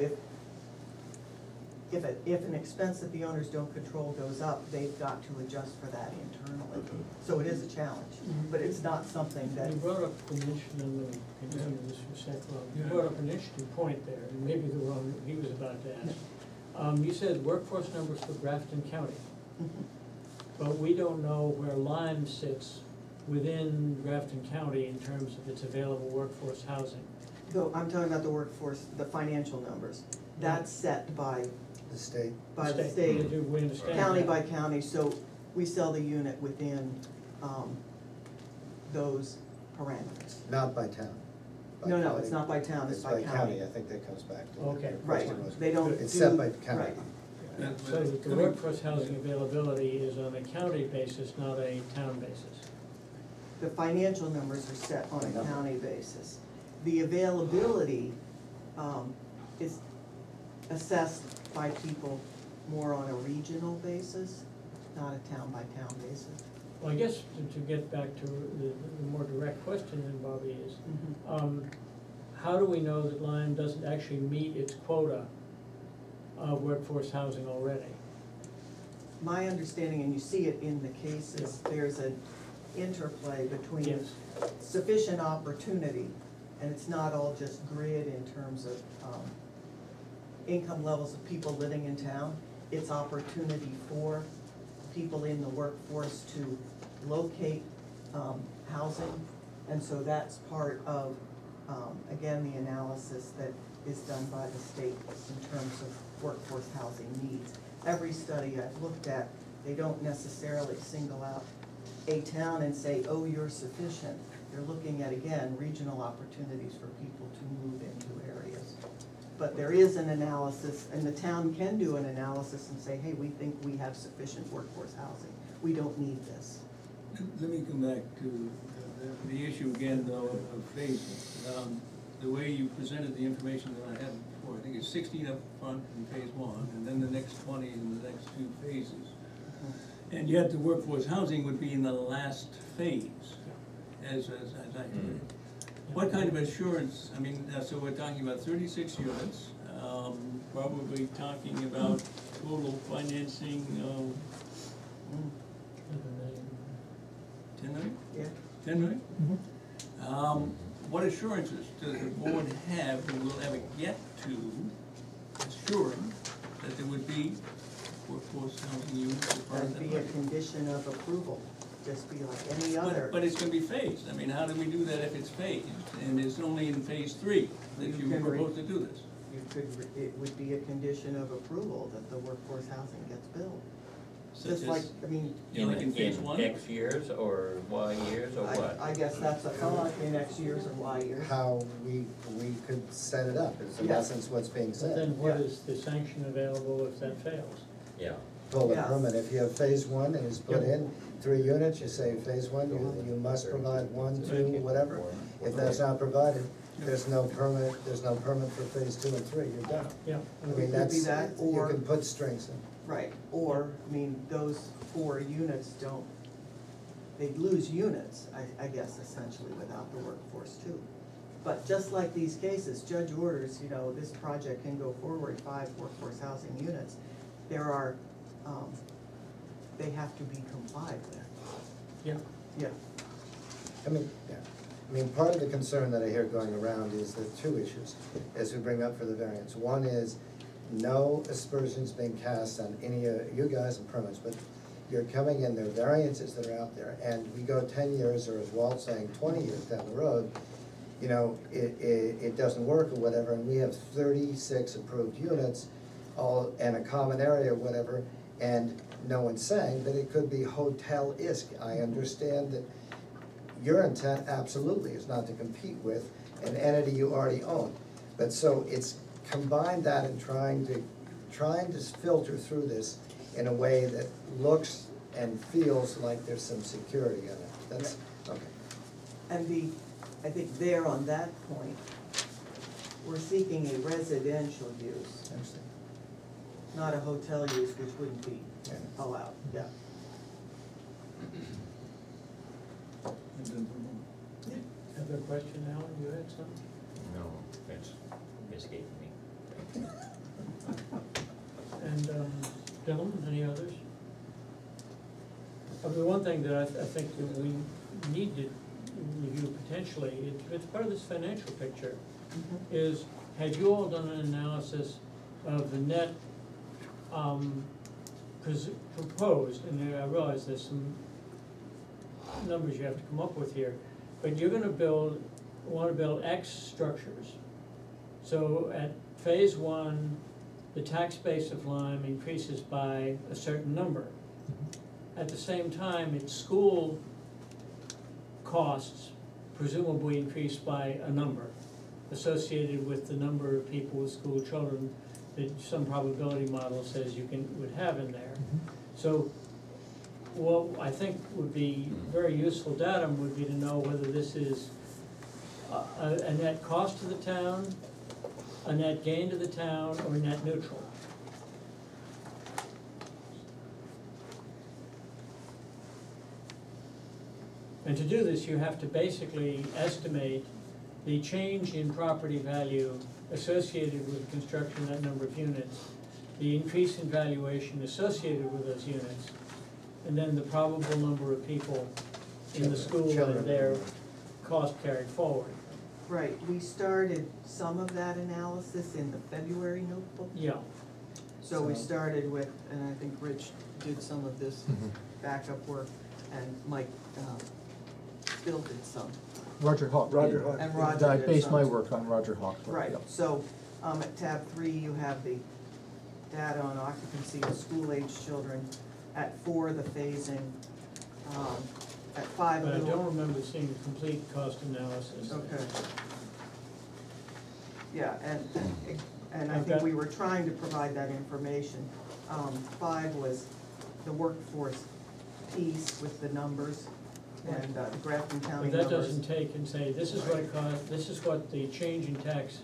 if an expense that the owners don't control goes up, they've got to adjust for that internally. So it is a challenge, but it's not something that. You brought up an interesting, let me continue this for a second, Rob. You brought up an interesting point there, and maybe the one he was about to ask. You said workforce numbers for Grafton County, but we don't know where Lyme sits within Grafton County in terms of its available workforce housing. So I'm talking about the workforce, the financial numbers. That's set by The state, the state, We understand county that. by county, so we sell the unit within those parameters. not by town. By No, county. it's not by town, it's by county. I think that comes back to what Okay. your Right, question was. they don't It's do- set by county. right. Yeah, So but that the coming- workforce housing availability is on a county basis, not a town basis. The financial numbers are set on a Yeah. county basis. The availability is assessed by people more on a regional basis, not a town-by-town basis. Well, I guess to get back to the more direct question then, Bobby, is, how do we know that Lyme doesn't actually meet its quota of workforce housing already? My understanding, and you see it in the cases, there's an interplay between Yes. sufficient opportunity, and it's not all just grid in terms of income levels of people living in town. It's opportunity for people in the workforce to locate housing. And so that's part of, again, the analysis that is done by the state in terms of workforce housing needs. Every study I've looked at, they don't necessarily single out a town and say, oh, you're sufficient. They're looking at, again, regional opportunities for people to move into areas. But there is an analysis, and the town can do an analysis and say, hey, we think we have sufficient workforce housing. We don't need this. Let me come back to the issue again, though, of phasing. The way you presented the information that I had before, I think it's 16 up front in phase 1, and then the next 20 in the next 2 phases. And yet the workforce housing would be in the last phase, as I heard it. What kind of assurance, I mean, so we're talking about 36 units, probably talking about total financing of, 10 million? Yeah. 10 million? What assurances does the board have, and will ever get to, assuring that there would be workforce housing units as part of That'd that be a budget? condition of approval, just be like any other. But it's gonna be phased. I mean, how do we do that if it's phased? And it's only in phase 3 that you can propose to do this. You could, it would be a condition of approval that the workforce housing gets built. Such Just like, as, I mean, you know, like in phase 1? X years or Y years or what? I guess that's a thought in X years or Y years. How we could set it up, is in Yeah. essence what's being But said. then what Yeah. is the sanction available if that fails? Yeah. Pull the Yeah. permit, if you have phase one and it's put Yeah. in 3 units, you say phase one, you must provide 1, 2, whatever. If that's not provided, there's no permit for phase 2 and 3, you're done. Yeah. I mean, Could be that's, that, you or- can put strings in. Right, or, I mean, those 4 units don't, they'd lose units, I guess, essentially, without the workforce too. But just like these cases, judge orders, you know, this project can go forward, 5 workforce housing units. There are, they have to be complied with. Yeah. Yeah, I mean, yeah, I mean, part of the concern that I hear going around is the 2 issues, as we bring up for the variance. One is, no aspersions being cast on any of you guys and permits, but you're coming in, there are variances that are out there, and we go 10 years, or as Walt's saying, 20 years down the road, you know, it doesn't work or whatever, and we have 36 approved units, all, and a common area or whatever, and no one's saying that it could be hotel-esque. I understand that your intent absolutely is not to compete with an entity you already own. But so it's combine that and trying to filter through this in a way that looks and feels like there's some security in it. That's, okay. and I think there on that point, we're seeking a residential use, Understand. not a hotel use, which wouldn't be Yeah. allowed, yeah. Other question, Alan, you had some? No, it's escaping me. And, gentlemen, any others? The one thing that I think that we need to review potentially, it's part of this financial picture, is, have you all done an analysis of the net, proposed, and I realize there's some numbers you have to come up with here, but you're gonna wanna build X structures. So at phase 1, the tax base of Lyme increases by a certain number. At the same time, its school costs presumably increase by a number associated with the number of people with school children that some probability model says would have in there. So what I think would be very useful data would be to know whether this is a net cost to the town, a net gain to the town, or net neutral. And to do this, you have to basically estimate the change in property value associated with the construction of that number of units, the increase in valuation associated with those units, and then the probable number of people in the school and their cost carried forward. Right, we started some of that analysis in the February notebook. Yeah, So we started with, and I think Rich did some of this backup work, and Mike Bill did some. Roger Hawk. Roger Hawk. And Roger I did based some. my work on Roger Hawk's work. Right, yep. so, at tab 3, you have the data on occupancy of school-aged children. At 4, the phasing, at 5, a but I little. don't remember seeing the complete cost analysis. Okay. Yeah, and I I've think got- we were trying to provide that information. 5 was the workforce piece with the numbers and the Grafton County But numbers. that doesn't take and say, this is what it cost, this is what the change in tax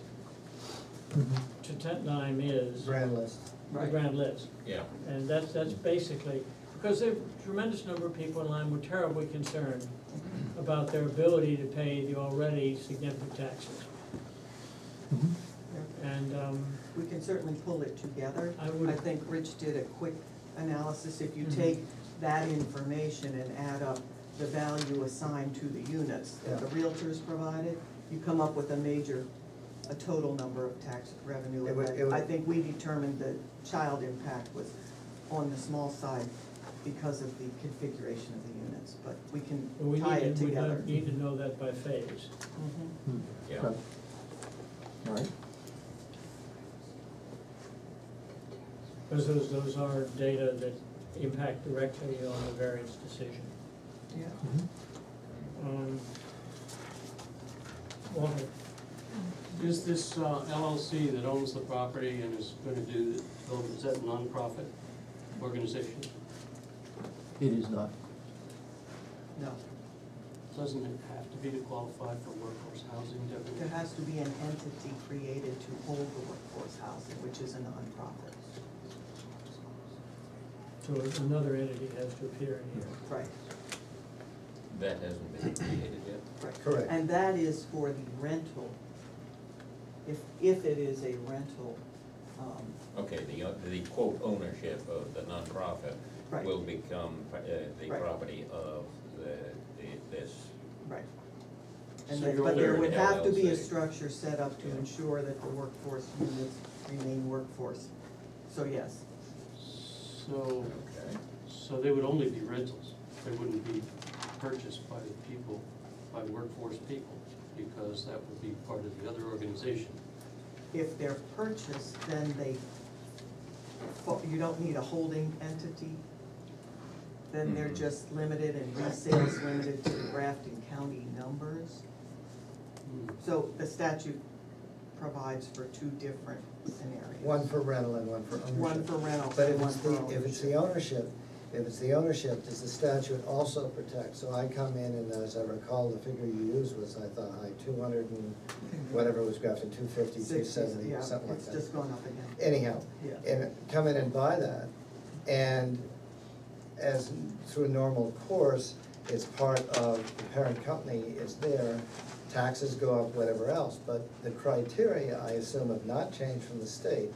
to Lyme is, Grand list. the Right. grand list. Yeah. And that's basically, because a tremendous number of people in Lyme were terribly concerned about their ability to pay the already significant taxes. And We can certainly pull it together. I would- I think Rich did a quick analysis. If you take that information and add up the value assigned to the units that the realtors provided, you come up with a total number of tax revenue. It would- And it would- I think we determined the child impact was on the small side because of the configuration of the units, but we can We tie it we together. need to know that by phase. Mhm. Yeah. Okay. All right. Because those are data that impact directly on the variance decision. Yeah. Walter, Is this LLC that owns the property and is gonna do, is that a nonprofit organization? It is not. No, Doesn't it have to be to qualify for workforce housing there definition? has to be an entity created to hold the workforce housing, which is a nonprofit. so another entity has to appear in here. Right. That hasn't been created yet? Right. Correct. And that is for the rental, if it is a rental, Okay, the quote ownership of the nonprofit Right. will become the Right. property of this. right. So you're But there under would an have to be a LLC. structure set up to Yeah. ensure that the workforce units remain workforce. So yes, So, Okay. so they would only be rentals, they wouldn't be purchased by the people, by workforce people, because that would be part of the other organization. if they're purchased, then you don't need a holding entity. Then they're Mhm. just limited and resales limited to the Grafton County numbers. So the statute provides for two different scenarios. One for rental and one for ownership. One for rental But and if one it's for if it's the ownership, does the statute also protect? So I come in and as I recall, the figure you used was, I thought, like 200 and whatever was Grafton, 250, 270, Yeah, something like it's that. just gone up again. Anyhow, Yeah. and come in and buy that, and as through a normal course, it's part of the parent company, it's there, taxes go up, whatever else, but the criteria, I assume, have not changed from the state.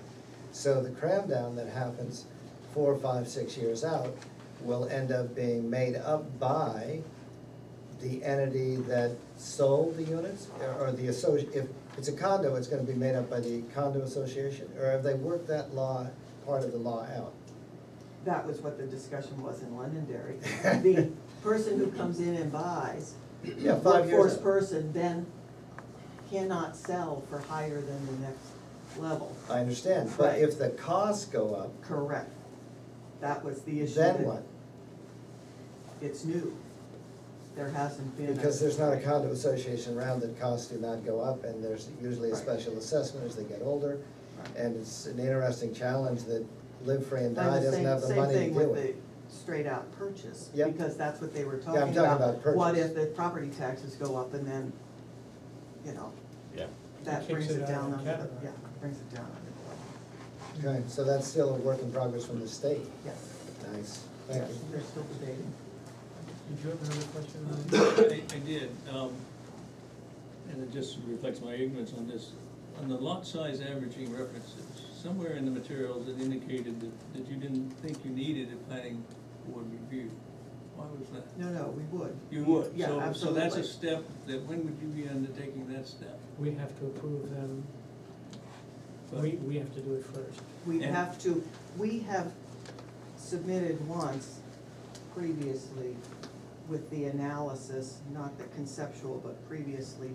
So the cram down that happens 4, 5, 6 years out will end up being made up by the entity that sold the units, or the if it's a condo, it's gonna be made up by the condo association, or have they worked that part of the law out? That was what the discussion was in Londonderry. The person who comes in and buys, Yeah, 5 years workforce out. person then cannot sell for higher than the next level. I understand, but Right. if the costs go up, Correct. That was the issue. then that- what? It's new. There hasn't been. Because there's not a condo association around that costs do not go up, and there's usually a Right. special assessment as they get older. Right. And it's an interesting challenge that Live Free and Die And the doesn't same, have the same money to thing do with it. the straight out purchase. Yep. Because that's what they were Yeah, talking I'm about. talking about What purchase. if the property taxes go up and then, you know, Yeah. that Kicks brings it it out down of under the the, category. yeah, brings it down under the level. Okay, so that's still a work in progress from the state. Yes. Nice, thank Yes, you. they're still debating. Did you have another question on I did, and it just reflects my ignorance on this. On the lot size averaging references, somewhere in the materials it indicated that you didn't think you needed a planning board review. Why was that? No, we would. You would? Yeah, So- absolutely. So that's a step, that when would you be undertaking that step? We have to approve them, But- we have to do it first. We And- have to, we have submitted once previously with the analysis, not the conceptual, but previously,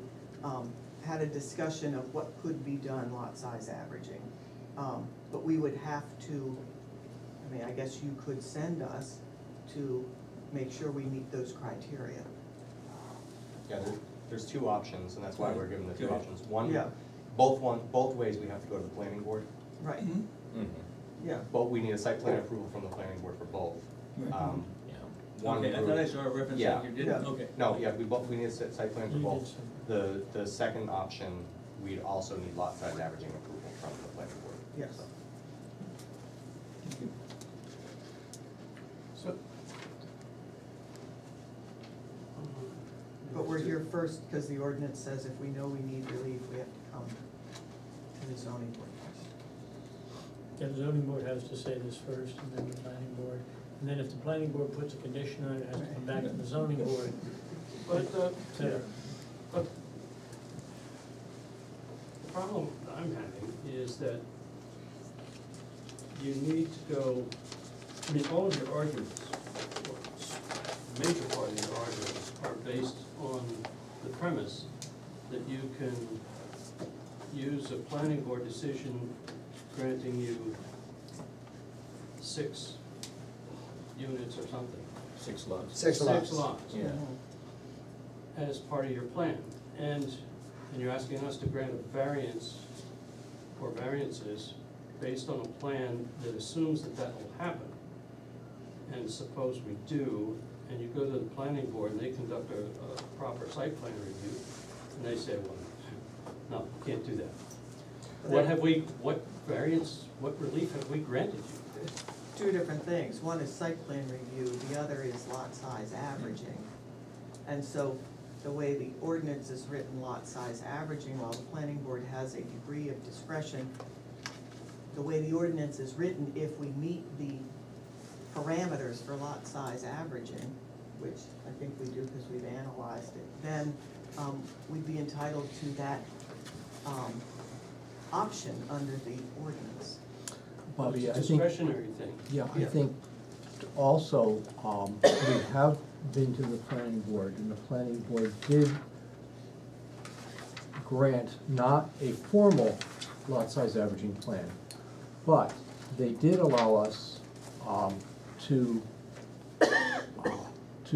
had a discussion of what could be done lot size averaging. But we would have to, I mean, I guess you could send us to make sure we meet those criteria. Yeah, there's two options, and that's why we're given the two Okay. options. One, Yeah. both ways we have to go to the planning board. Right, Mhm. yeah. But we need a site plan approval from the planning board for both. Um, Yeah. One Okay, I thought I approval- saw a reference Yeah. that you didn't, Yeah. okay. No, yeah, we need a site plan for You did both. some. The second option, we'd also need lot size averaging approval from the planning board. Yes. Thank you. So. But we're here first because the ordinance says if we know we need relief, we have to come to the zoning board first. Yeah, the zoning board has to say this first, and then the planning board. And then if the planning board puts a condition on it, it has to come back to the zoning board. But, So, but the problem I'm having is that you need to go, I mean, all of your arguments, or a major part of your arguments are based on the premise that you can use a planning board decision granting you 6 units or something. 6 lots. Six lots. 6 lots. Yeah. As part of your plan. And you're asking us to grant a variance or variances based on a plan that assumes that that will happen. And suppose we do, and you go to the planning board and they conduct a proper site plan review, and they say, well, no, can't do that. What variance, what relief have we granted you? Two different things. One is site plan review, the other is lot size averaging. And so the way the ordinance is written, lot size averaging, while the planning board has a degree of discretion, the way the ordinance is written, if we meet the parameters for lot size averaging, which I think we do because we've analyzed it, then we'd be entitled to that option under the ordinance. Bobby, I It's a think, discretionary thing. yeah, I think also, we have been to the planning board, and the planning board did grant not a formal lot size averaging plan, but they did allow us to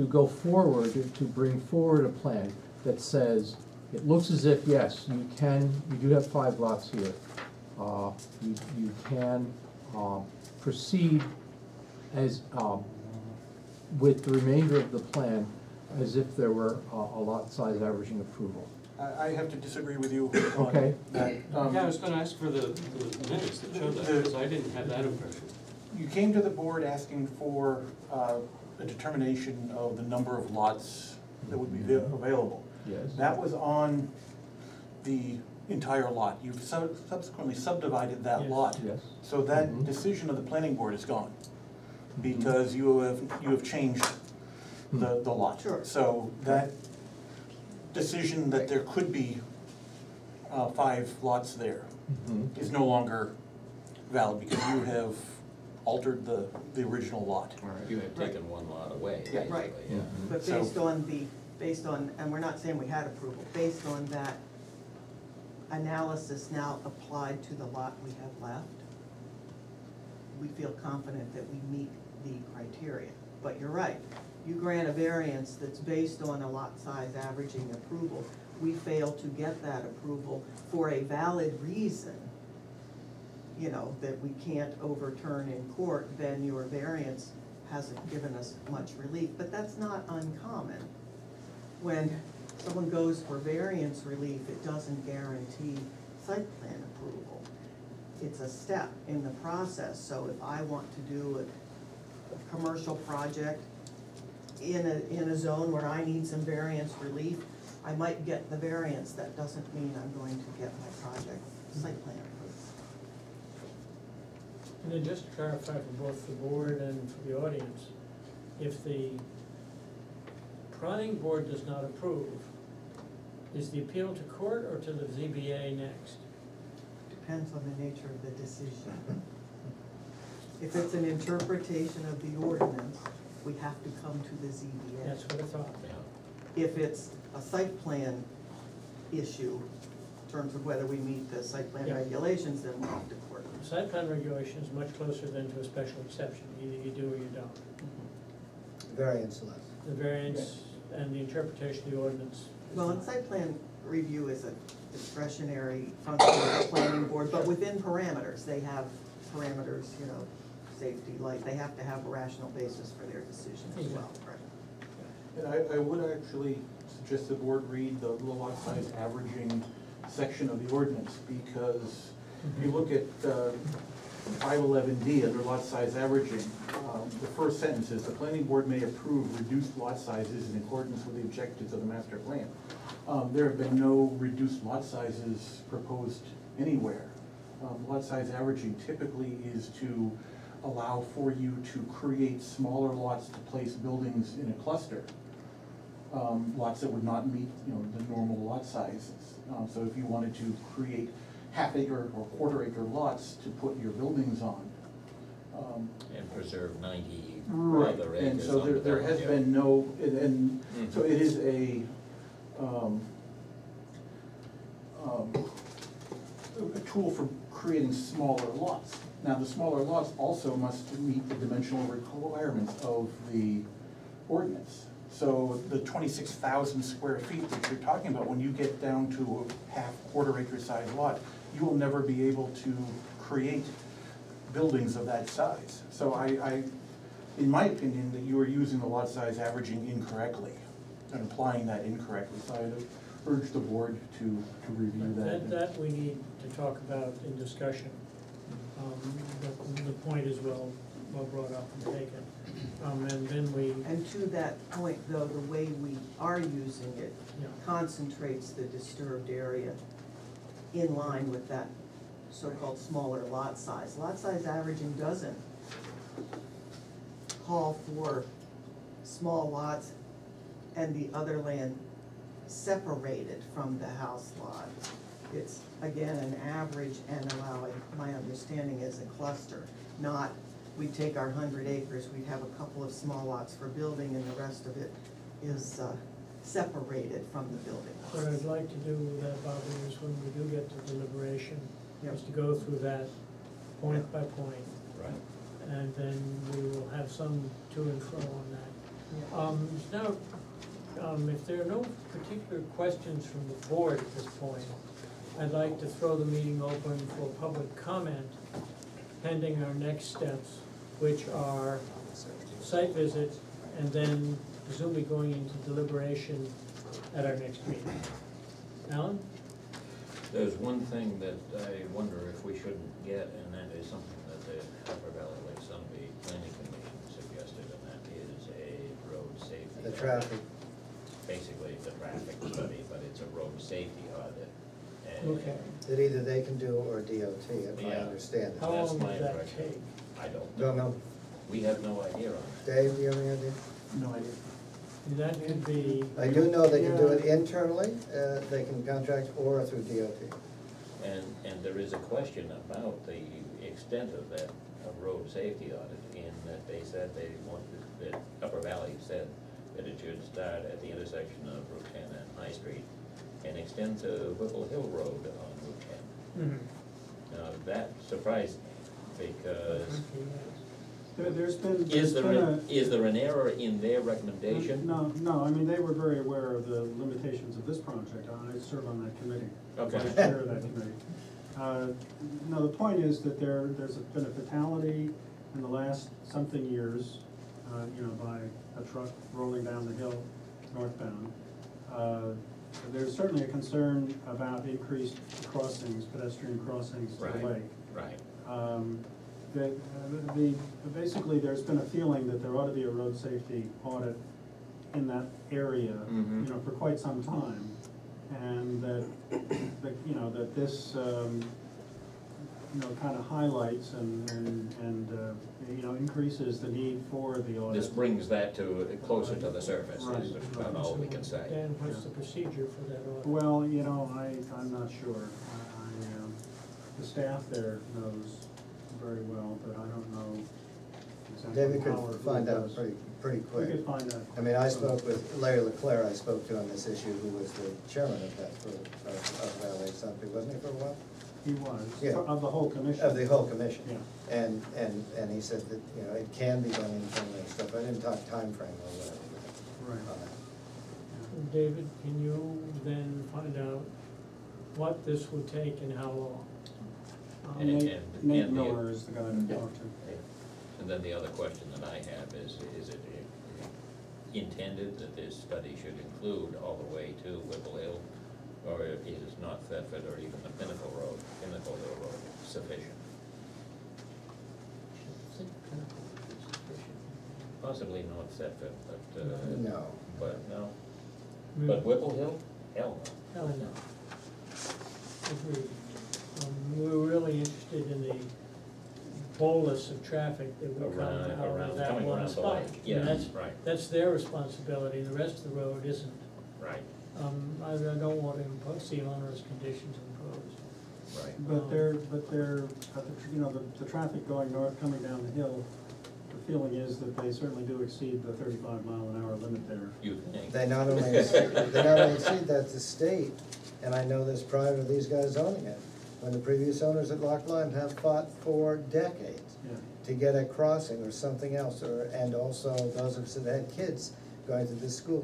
go forward, to bring forward a plan that says, it looks as if, yes, you do have 5 lots here. You can proceed as, with the remainder of the plan as if there were a lot size averaging approval. I have to disagree with you Okay. on that. Yeah, I was gonna ask for the minutes that show that, because I didn't have that impression. You came to the board asking for a determination of the number of lots that would be available. Yes. That was on the entire lot. You've subsequently subdivided that Yes. lot. Yes. So that Mhm. decision of the planning board is gone, because you have changed the lot. Sure. So that decision that there could be 5 lots there Mhm. is no longer valid, because you have altered the original lot. You had taken 1 lot away, Yeah. basically, Right. yeah. But So- based on, and we're not saying we had approval, based on that analysis now applied to the lot we have left, we feel confident that we meet the criteria. But you're right, you grant a variance that's based on a lot size averaging approval, we fail to get that approval for a valid reason, you know, that we can't overturn in court, then your variance hasn't given us much relief. But that's not uncommon. When someone goes for variance relief, it doesn't guarantee site plan approval. It's a step in the process. So if I want to do a commercial project in a zone where I need some variance relief, I might get the variance. That doesn't mean I'm going to get my project site plan approved. And then just to clarify for both the board and for the audience, if the planning board does not approve, is the appeal to court or to the ZBA next? Depends on the nature of the decision. If it's an interpretation of the ordinance, we have to come to the ZBA. That's what I thought. Yeah. If it's a site plan issue, in terms of whether we meet the site plan Yeah. regulations, then we'll have to court. Site plan regulation is much closer than to a special exception, either you do or you don't. Variance less. The variance and the interpretation of the ordinance is Well, and not. site plan review is a discretionary function of the planning board, but within parameters, they have parameters, you know, safety, like, they have to have a rational basis for their decision as well, right? And I would actually suggest the board read the lot size averaging section of the ordinance, because if you look at 511D under lot size averaging, the first sentence is, the planning board may approve reduced lot sizes in accordance with the objectives of the master plan. There have been no reduced lot sizes proposed anywhere. lot size averaging typically is to allow for you to create smaller lots to place buildings in a cluster. Lots that would not meet, the normal lot sizes. So if you wanted to create half-acre or quarter-acre lots to put your buildings on. And preserve 90 Right, other and acres so there has undeveloped, been no, and so Mhm. it is a tool for creating smaller lots. Now, the smaller lots also must meet the dimensional requirements of the ordinance. So the 26,000 square feet that you're talking about, when you get down to a half, quarter acre size lot, you will never be able to create buildings of that size. So in my opinion, that you are using the lot size averaging incorrectly and applying that incorrectly. So I'd urge the board to review that. That we need to talk about in discussion. The point is well brought up and taken. And then we, And to that point, though, the way we are using it yeah, concentrates the disturbed area in line with that so-called smaller lot size. Lot size averaging doesn't call for small lots and the other land separated from the house lot. It's, again, an average and allowing, my understanding is a cluster, not we'd take our 100 acres, we'd have a couple of small lots for building and the rest of it is separated from the building what I'd lots. like to do with that, Bobby, is when we do get to deliberation, Yep. is to go through that point by point. Right. And then we will have some to and fro on that. Now, if there are no particular questions from the board at this point, I'd like to throw the meeting open for public comment pending our next steps, which are site visits and then presumably going into deliberation at our next meeting. Alan? There's one thing that I wonder if we shouldn't get, and that is something that the Upper Valley Lake Sunapee Planning Commission suggested, and that is a road safety. The audit. traffic. Basically, it's a traffic study, but it's a road safety audit. And Okay. That either they can do or DOT, if I Yeah. understand it. How That's long my does that impression. take? I don't Don't know. know. We have no idea on that. Dave, do you have any idea? No idea. That could be, I do know they can do it internally, they can contract or through DOT. And there is a question about the extent of that road safety audit in that they said they wanted, that Upper Valley said that it should start at the intersection of Route 10 and High Street and extend to Whipple Hill Road on Route 10. Now, that surprised me because There's been, is there an error in their recommendation? No, I mean, they were very aware of the limitations of this project. I serve on that committee. Okay. I chair that committee. No, the point is that there's been a fatality in the last something years, by a truck rolling down the hill northbound. There's certainly a concern about increased crossings, pedestrian crossings to the Right. lake. Right. Basically, there's been a feeling that there ought to be a road safety audit in that area, Mhm. for quite some time. And that this, kind of highlights and increases the need for the audit. This brings that to, closer to the surface, Right. is about all we can say. Dan, what's the procedure for that audit? Well, I'm not sure. The staff there knows very well, but I don't know exactly David how or could who find out does. pretty We quick. could find out. I mean, I spoke with Larry Leclerc, I spoke to on this issue, who was the chairman of that, of Valley Sunapee, wasn't he for a while? He was, Yeah. of the whole commission. Of the whole commission. Yeah. And he said that, it can be done internally and stuff, I didn't talk timeframe or whatever Right. on that. David, can you then find out what this would take and how long? And- Nate and the- Miller is the guy to talk to. And then the other question that I have is it intended that this study should include all the way to Whipple Hill? Or is not Thetford or even the Pinnacle Hill Road sufficient? Possibly not Thetford, but, No. but no. But Whipple Hill? Hell no. Hell no. Agreed. We're really interested bolus of traffic that would come Around- out of around- that coming one around the spot. lake. And Yeah, that's, right. that's their responsibility, the rest of the road isn't. Right, I don't want to see onerous conditions imposed. right. But you know, the traffic going north, coming down the hill, the feeling is that they certainly do exceed the 35-mile-an-hour limit there. You think? They not only exceed that, the state, and I know this prior to these guys owning it, when the previous owners at Loch Lyme have fought for decades Yeah. to get a crossing or something else, and also those of us that had kids going to this school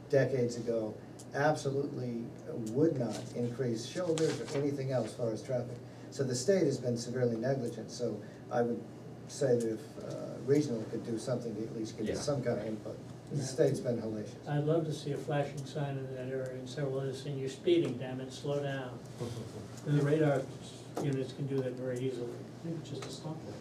decades ago, absolutely would not increase shoulders or anything else as far as traffic. So the state has been severely negligent, so I would say that if regional could do something, to at least give Yeah. us some kind of input. The state's been hellacious. I'd love to see a flashing sign in that area and say, well, listen, you're speeding, damn it, slow down. And the radar units can do that very easily. I think it's just a stoplight.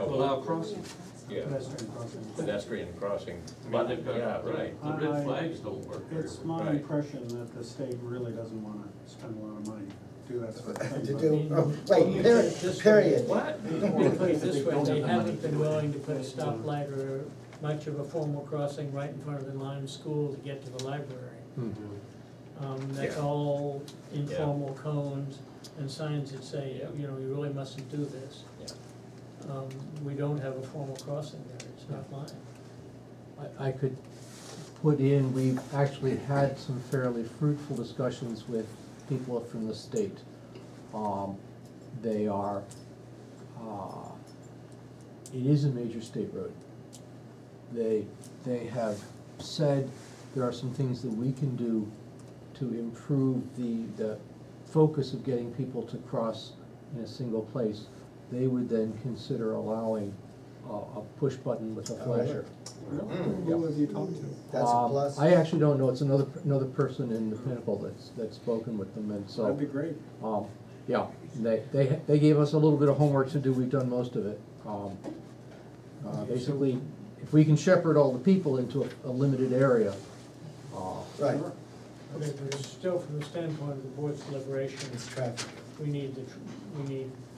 Oh, Allow crossing. Yeah, Pedestrian crossing. pedestrian crossing. I mean, they've got, Yeah, right. the red flags don't work very It's well. my Right. impression that the state really doesn't wanna spend a lot of money to do that sort of thing. To but- do, oh, Well, wait, you period, put it this way. period. What? Let me put it this They way, don't they have the money haven't to been do it. willing to put a stoplight or much of a formal crossing right in front of the Lyme school to get to the library. That's Yeah. all informal cones and signs that say, you know, you really mustn't do this. Yeah. We don't have a formal crossing there, it's not Lyme. I could put in, we've actually had some fairly fruitful discussions with people from the state. They are, it is a major state road. They have said there are some things that we can do to improve the focus of getting people to cross in a single place. They would then consider allowing a push button with a flasher. Who have you talked to? That's a plus. I actually don't know, it's another person in the Pinnacle that's spoken with them, and so. That'd be great. Yeah, they gave us a little bit of homework to do, we've done most of it. Basically, if we can shepherd all the people into a limited area. Right, Okay, but still from the standpoint of the board's deliberation, it's traffic. we need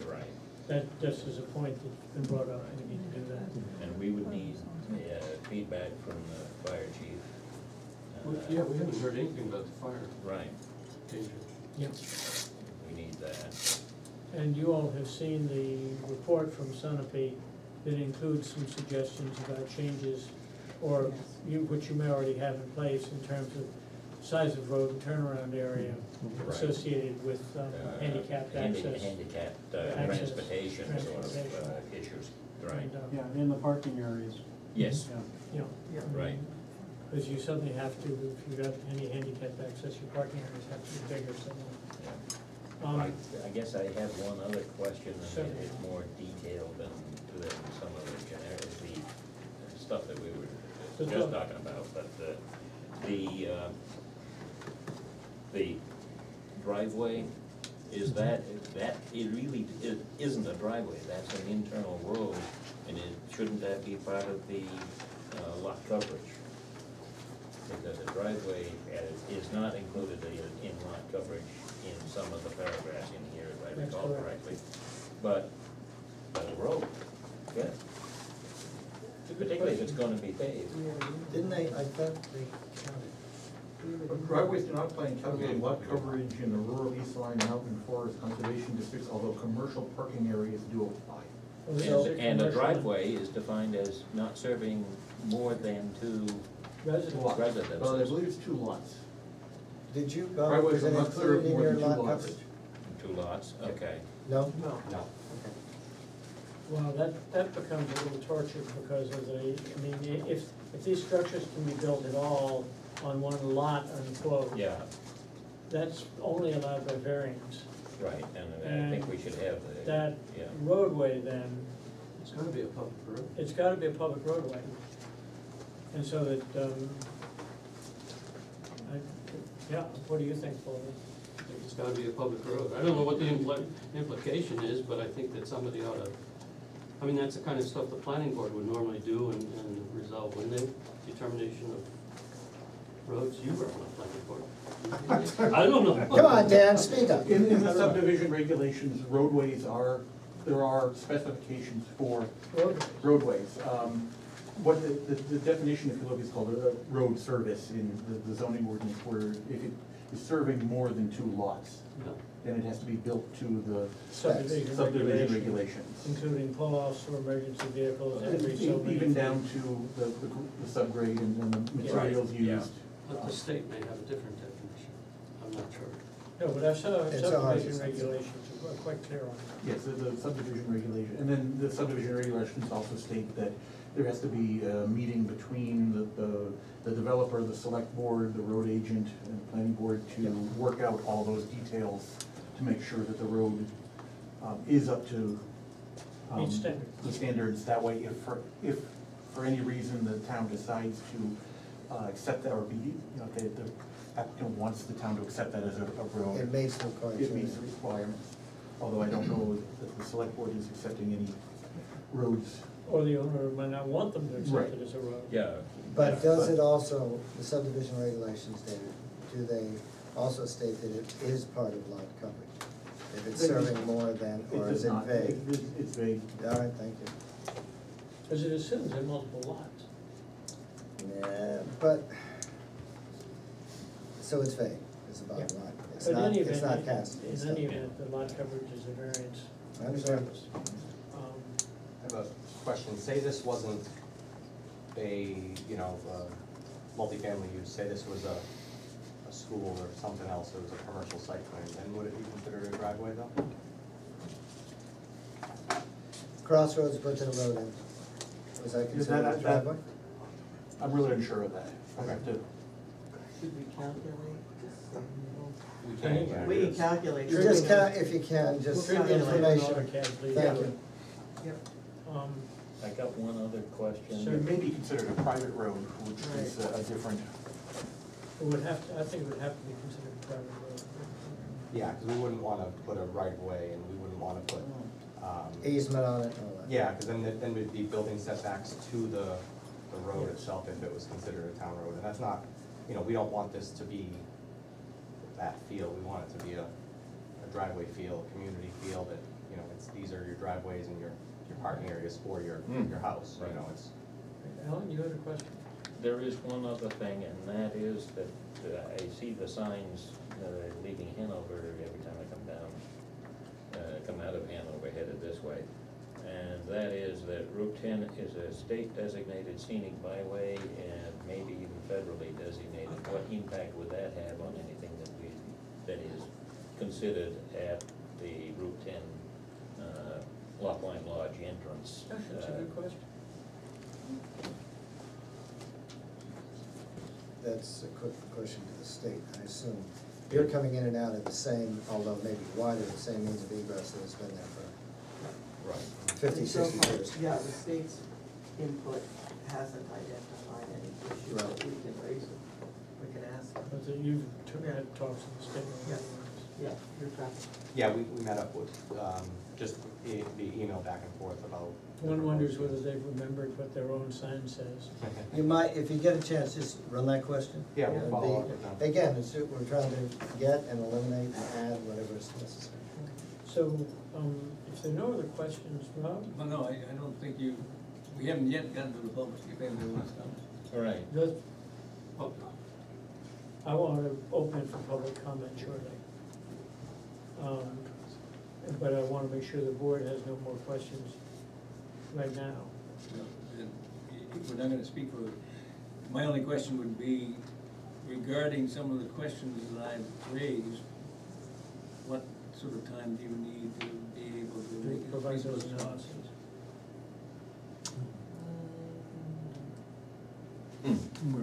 Right. that, just as a point that's been brought up, we need to do that. And we would need feedback from the fire chief. Yeah, we haven't heard anything about the fire Right, danger. Yep. we need that. And you all have seen the report from Sunapee that includes some suggestions about changes, or which you may already have in place in terms of size of road and turnaround area Right. associated with handicapped access. Handicapped Access. transportation sort of Transportation. issues, right. And, Yeah, in the parking areas. Yes, Yeah. you know, right. because you suddenly have to, if you've got any handicapped access, your parking areas have to be bigger suddenly. I guess I have one other question, Sure. and it's more detailed than some of the generic, the stuff that we were Good just talk. talking about, but the driveway, is that it really isn't a driveway, that's an internal road, and shouldn't that be part of the lot coverage? Because a driveway is not included in lot coverage in some of the paragraphs in here, if I That's recall correct. correctly. But a road, yeah. Particularly if it's gonna be paved. Didn't they, I thought they counted. But driveways do not apply in calculating lot coverage in the rural East Line mountain forest conservation districts, although commercial parking areas do apply. Well, this is And a commercial driveway is defined as not serving more than two Residents. Well, I residences. believe it's 2 lots. Did you go, Driveways was are it not included served in more your than 2 lot lots. coverage? 2 lots, okay. No? No. No. Well, that becomes a little tortured because of the, I mean, if these structures can be built at all on one lot, unquote. Yeah, That's only allowed by variance. right, and I think we should have the, That yeah. roadway then, It's gotta be a public road. it's gotta be a public roadway. And so that, yeah, what do you think, Paul? I think it's gotta be a public road. I don't know what the implication is, but I think that somebody ought to, I mean, that's the kind of stuff the planning board would normally do and resolve, wouldn't they? Determination of roads you were on the planning board. I don't know. Come on, Dan, speak up. In the subdivision regulations, roadways are, there are specifications for roadways. What the definition, if you look, is called a road service in the zoning ordinance, where if it is serving more than 2 lots, No. then it has to be built to the Subdivision subdivision regulations, including including pull-offs for emergency vehicles every so many Even feet. down to the subgrade and the materials Yeah. used. But the state may have a different definition, I'm not sure. No, but our It's subdivision ours. regulations are quite clear on that. Yes, the subdivision regulation, and then the subdivision regulations also state that there has to be a meeting between the developer, the select board, the road agent, and the planning board to work out all those details to make sure that the road is up to Meet standards. the standards. That way, if for any reason the town decides to accept that, or be, you know, the applicant wants the town to accept that as a road, It meets the criteria. it meets the requirements. Although I don't know that the select board is accepting any roads. Or the owner might not want them to accept Right. it as a road. Yeah. But does it also, the subdivision regulations, David, do they also state that it is part of lot coverage? If it's serving more than, or It is does it not. vague? It's vague. All right, thank you. Because it assumes there are multiple lots. Yeah, but, so it's vague, is the bottom line. It's But in not, any it's event, not cast. in any event, the lot coverage is a variance I understand. regardless. I have a question. Say this wasn't a, multifamily use, say this was a school or something else, it was a commercial site plan, then would it be considered a driveway though? Crossroads put to the road in. Was that considered a that- driveway? I'm really unsure of that. I have to- Should we calculate this? We can, can. We can calculate. You just if you can, just We'll calculate. information. AutoCAD, please. Thank you. Yep. I got one other question. So It may be considered a private road, which is a different, It would have to, I think it would have to be considered a private road. Yeah, because we wouldn't want to put a right of way and we wouldn't want to put, Easement on it and all that. yeah, because then we'd be building setbacks to the road itself if it was considered a town road. And that's not, we don't want this to be that feel. We want it to be a driveway feel, a community feel that, these are your driveways and your parking areas for your house, Right. it's. Alan, you had a question? There is one other thing, and that is that I see the signs leaving Hanover every time I come down, come out of Hanover headed this way. And that is that Route 10 is a state designated scenic byway and maybe even federally designated. What impact would that have on anything that is considered at the Route 10 Lockline Lodge entrance? That's a good question. That's a quick question to the state, I assume. You're coming in and out of the same, although maybe wider, the same means of egress that has been there for Right. 50, And so 60 far, years. yeah, the state's input hasn't identified any issues that Right. we can raise it. We can ask. them. But you've had talks with the state. Yeah. Yeah, you're correct. Yeah, we met up with, just the email back and forth about. One wonders whether they've remembered what their own sign says. You might, if you get a chance, just run that question. Yeah, we'll And follow up with them. Again, we're trying to get and eliminate and add whatever is necessary. So, if there are no other questions, Rob, Well, no, I don't think we haven't yet gotten to the public, if anybody wants to comment. All right. does, I want to open it for public comment shortly. But I want to make sure the board has no more questions right now. We're not gonna speak for, my only question would be regarding some of the questions that I've raised, what sort of time do you need to be able to To make a provide those response? analyses. We're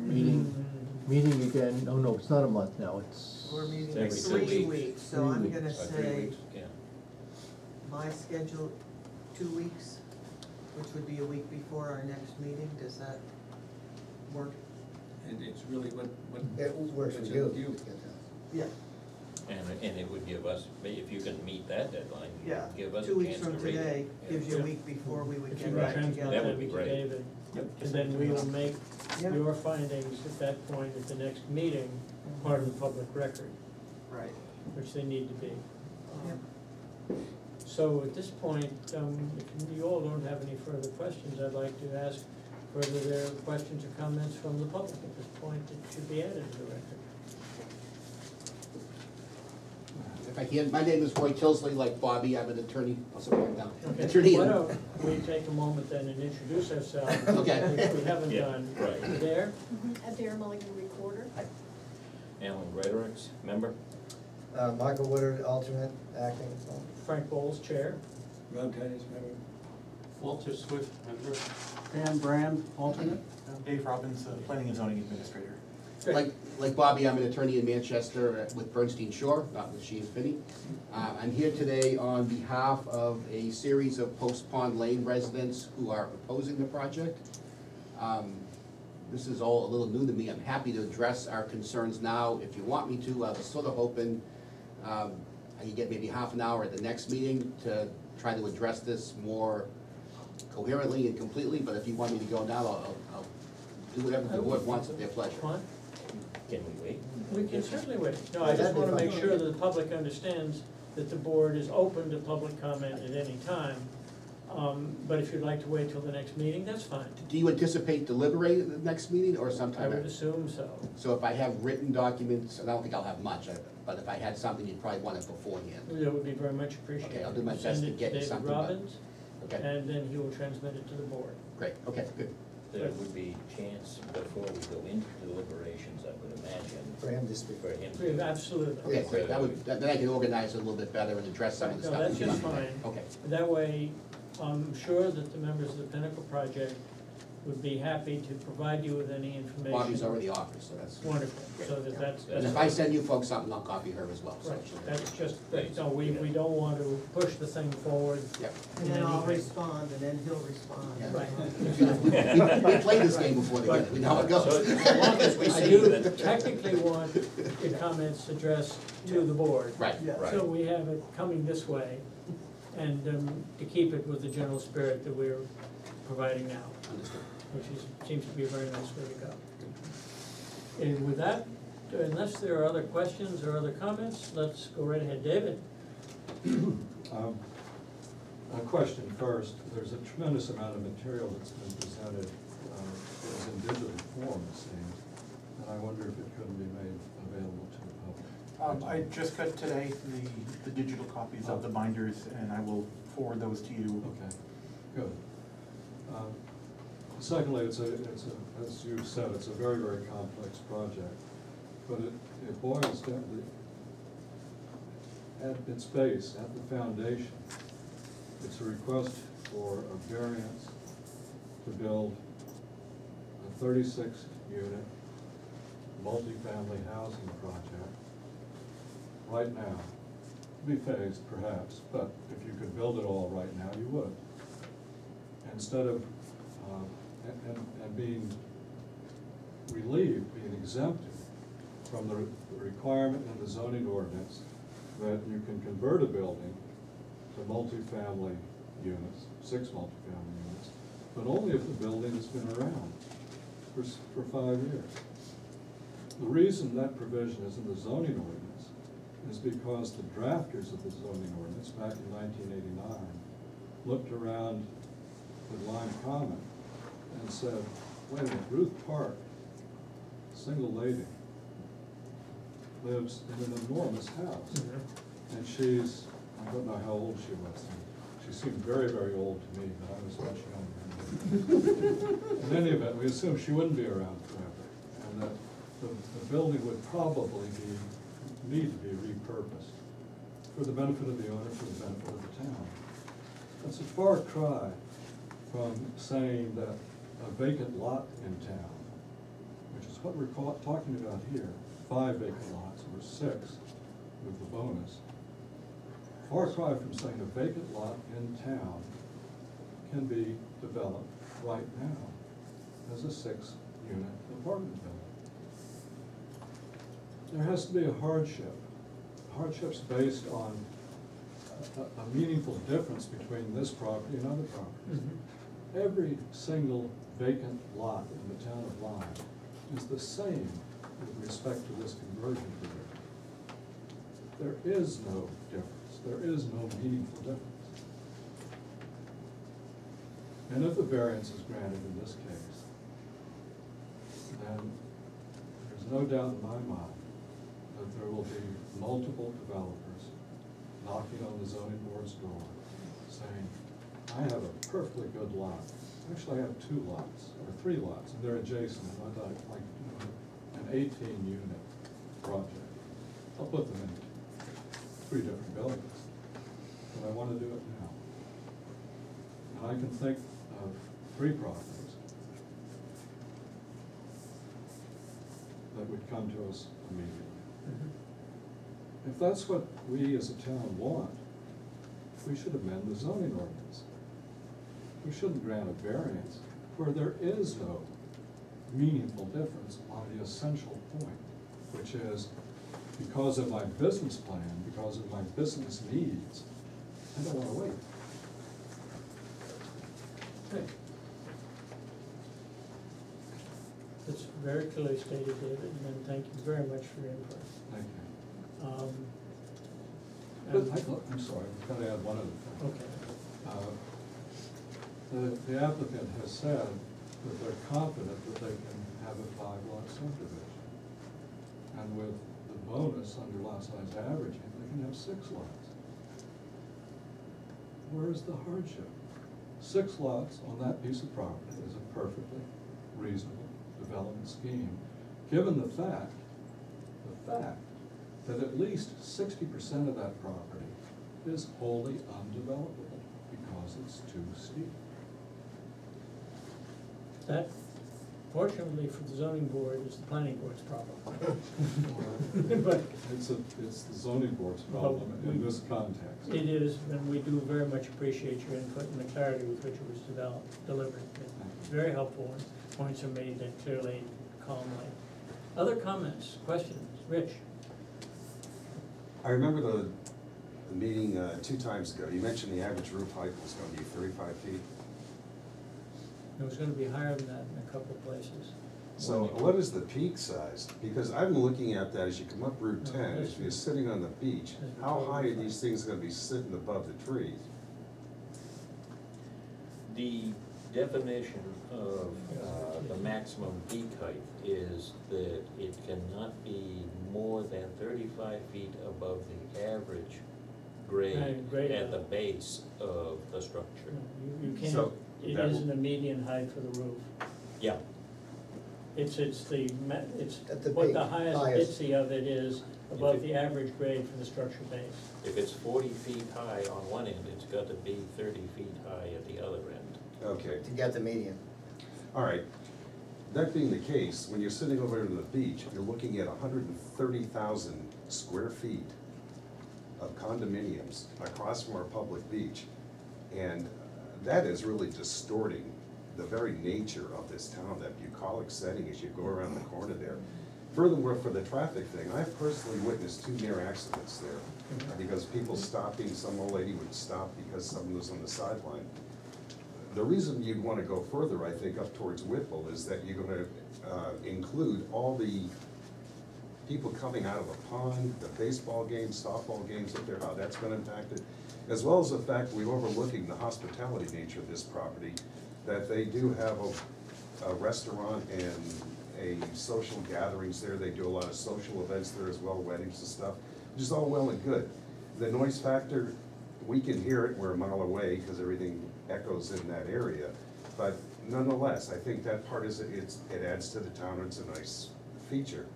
meeting again, oh no, it's not a month now, it's. We're meeting Every in 2 3 weeks. weeks, so 3 I'm weeks. gonna 3 say weeks, yeah. my schedule, 2 weeks, which would be a week before our next meeting. Does that work? And it's really what. It works for what's you. up to to get that. Yeah. And it would give us, if you can meet that deadline, Yeah, give us a 2 weeks chance to from read it. today Yeah. gives you a Yeah. week before we would If you get could back transmit together. That that would be to great. David, Yep. and then we will make Yeah. your findings at that point, at the next meeting, part of the public record, Right. which they need to be. Yep. So at this point, if you all don't have any further questions, I'd like to ask whether there are questions or comments from the public at this point that should be added to the record. If I can, my name is Roy Tilsley, like Bobby, I'm an attorney, Okay, attorney. why don't we take a moment then and introduce ourselves, Okay. which we haven't Yeah, done. right. There, Adair Mulligan, recorder. Alan Greatorex, member? Michael Woodard, alternate, acting. Frank Bowles, chair. Rob Titus, member. Walter Swift, member. Dan Brand, alternate. Dave Robbins, Planning and Zoning Administrator. Like Bobby, I'm an attorney in Manchester with Bernstein Shore, not with She and Finney. I'm here today on behalf of a series of Post Pond Lane residents who are opposing the project. This is all a little new to me. I'm happy to address our concerns now if you want me to. I was sort of hoping I could get maybe half an hour at the next meeting to try to address this more coherently and completely, but if you want me to go now, I'll do whatever the board wants at their pleasure. Come on, Can we wait? we can certainly wait. No, I just wanna make sure that the public understands that the board is open to public comment at any time. But if you'd like to wait till the next meeting, that's fine. Do you anticipate deliberating at the next meeting or I sometime? would assume so. So if I have written documents, and I don't think I'll have much, but if I had something, you'd probably want it beforehand. That would be very much appreciated. Okay, I'll do my best to get you something, Send but- it to David Robbins, Okay, and then he will transmit it to the board. great, okay, good. There would be chance before we go into deliberations, I would imagine, For him to speak. for him to. Absolutely. Okay, great, then I can organize it a little bit better and address some of the No, stuff. that's you just want. fine. Okay, That way, I'm sure that the members of the Pinnacle Project would be happy to provide you with any information. Bobby's already offered, so that's. Wonderful, so that's. And if I send you folks something, I'll copy her as well, so. Right, that's just, no, we don't want to push the thing forward. Yep. And then I'll respond, and then he'll respond. Right. We played this game before together, we know how it So goes. as long as we I see do that. technically want the comments addressed to the board. Right, Yeah. Right. So we have it coming this way, and to keep it with the general spirit that we're providing now, understood. which seems to be a very nice way to go. And with that, unless there are other questions or other comments, let's go right ahead. David? A question first. There's a tremendous amount of material that's been presented as in digital form, it seems, and I wonder if it couldn't be made available to the public. I just got today the digital copies of the binders, and I will forward those to you. Okay, good. Secondly, as you've said, it's a very, very complex project, but it boils down at its base, at the foundation. It's a request for a variance to build a 36-unit multifamily housing project right now. Be phased perhaps, but if you could build it all right now, you would. Instead of, and being relieved, being exempted from the requirement in the zoning ordinance that you can convert a building to multifamily units, 6 multifamily units, but only if the building has been around for 5 years. The reason that provision is in the zoning ordinance is because the drafters of the zoning ordinance back in 1989 looked around with Lyme Common and said, wait a minute, Ruth Park, single lady, lives in an enormous house. And she's, I don't know how old she was then. She seemed very, very old to me, but I was much younger. In any event, we assumed she wouldn't be around forever, and that the building would probably need to be repurposed for the benefit of the owner, for the benefit of the town. That's a far cry from saying that a vacant lot in town, which is what we're talking about here, 5 vacant lots or 6 with the bonus. Far cry from saying a vacant lot in town can be developed right now as a 6-unit apartment building. There has to be a hardship hardship's based on a meaningful difference between this property and other properties. Every single vacant lot in the town of Lyme is the same with respect to this conversion provision. There is no difference. There is no meaningful difference. And if the variance is granted in this case, then there's no doubt in my mind that there will be multiple developers knocking on the zoning board's door saying, I have a perfectly good lot. Actually, I have 2 lots, or 3 lots, and they're adjacent. I'd like an 18-unit project. I'll put them in 3 different buildings, but I want to do it now. And I can think of 3 properties that would come to us immediately. If that's what we as a town want, we should amend the zoning ordinance. We shouldn't grant a variance where there is no meaningful difference on the essential point, which is because of my business plan, because of my business needs, I don't want to wait. Okay. That's very clearly stated, David, and thank you very much for your input. Thank you. I'm sorry, I've got to add one other thing. Okay. The applicant has said that they're confident that they can have a 5-lot subdivision. And with the bonus under lot size averaging, they can have 6 lots. Where is the hardship? 6 lots on that piece of property is a perfectly reasonable development scheme, given the fact that at least 60% of that property is wholly undevelopable because it's too steep. That, fortunately for the zoning board, is the planning board's problem. But It's the zoning board's problem in this context. it is, and we do very much appreciate your input and the clarity with which it was delivered. It's very helpful, and points are made that clearly, calmly. Other comments, questions? Rich? I remember the meeting 2 times ago, you mentioned the average roof height was going to be 35 feet. It was gonna be higher than that in a couple of places. So what is the peak size? Because I've been looking at that as you come up Route 10, as you're sitting on the beach, how high are these things gonna be sitting above the trees? The definition of the maximum peak height is that it cannot be more than 35 feet above the average grade at the base of the structure. You can't, So it that isn't a median height for the roof. Yeah, It's At the what peak, the highest highest. bitsy of it is above the average grade for the structure base. if it's 40 feet high on one end, it's got to be 30 feet high at the other end. Okay, To get the median. all right. That being the case, when you're sitting over on the beach, you're looking at 130,000 square feet of condominiums across from our public beach. And that is really distorting the very nature of this town, that bucolic setting as you go around the corner there. Furthermore, for the traffic thing, I've personally witnessed 2 near accidents there because people stopping, some old lady would stop because someone was on the sideline. The reason you'd want to go further, I think, up towards Whipple is that you're going to include all the people coming out of a pond, the baseball games, softball games up there, how that's been impacted, as well as the fact we're overlooking the hospitality nature of this property, that they do have a restaurant and a social gatherings there. They do a lot of social events there as well, weddings and stuff, which is all well and good. The noise factor, we can hear it, we're a mile away because everything echoes in that area. But nonetheless, I think that part is, it adds to the town, it's a nice feature.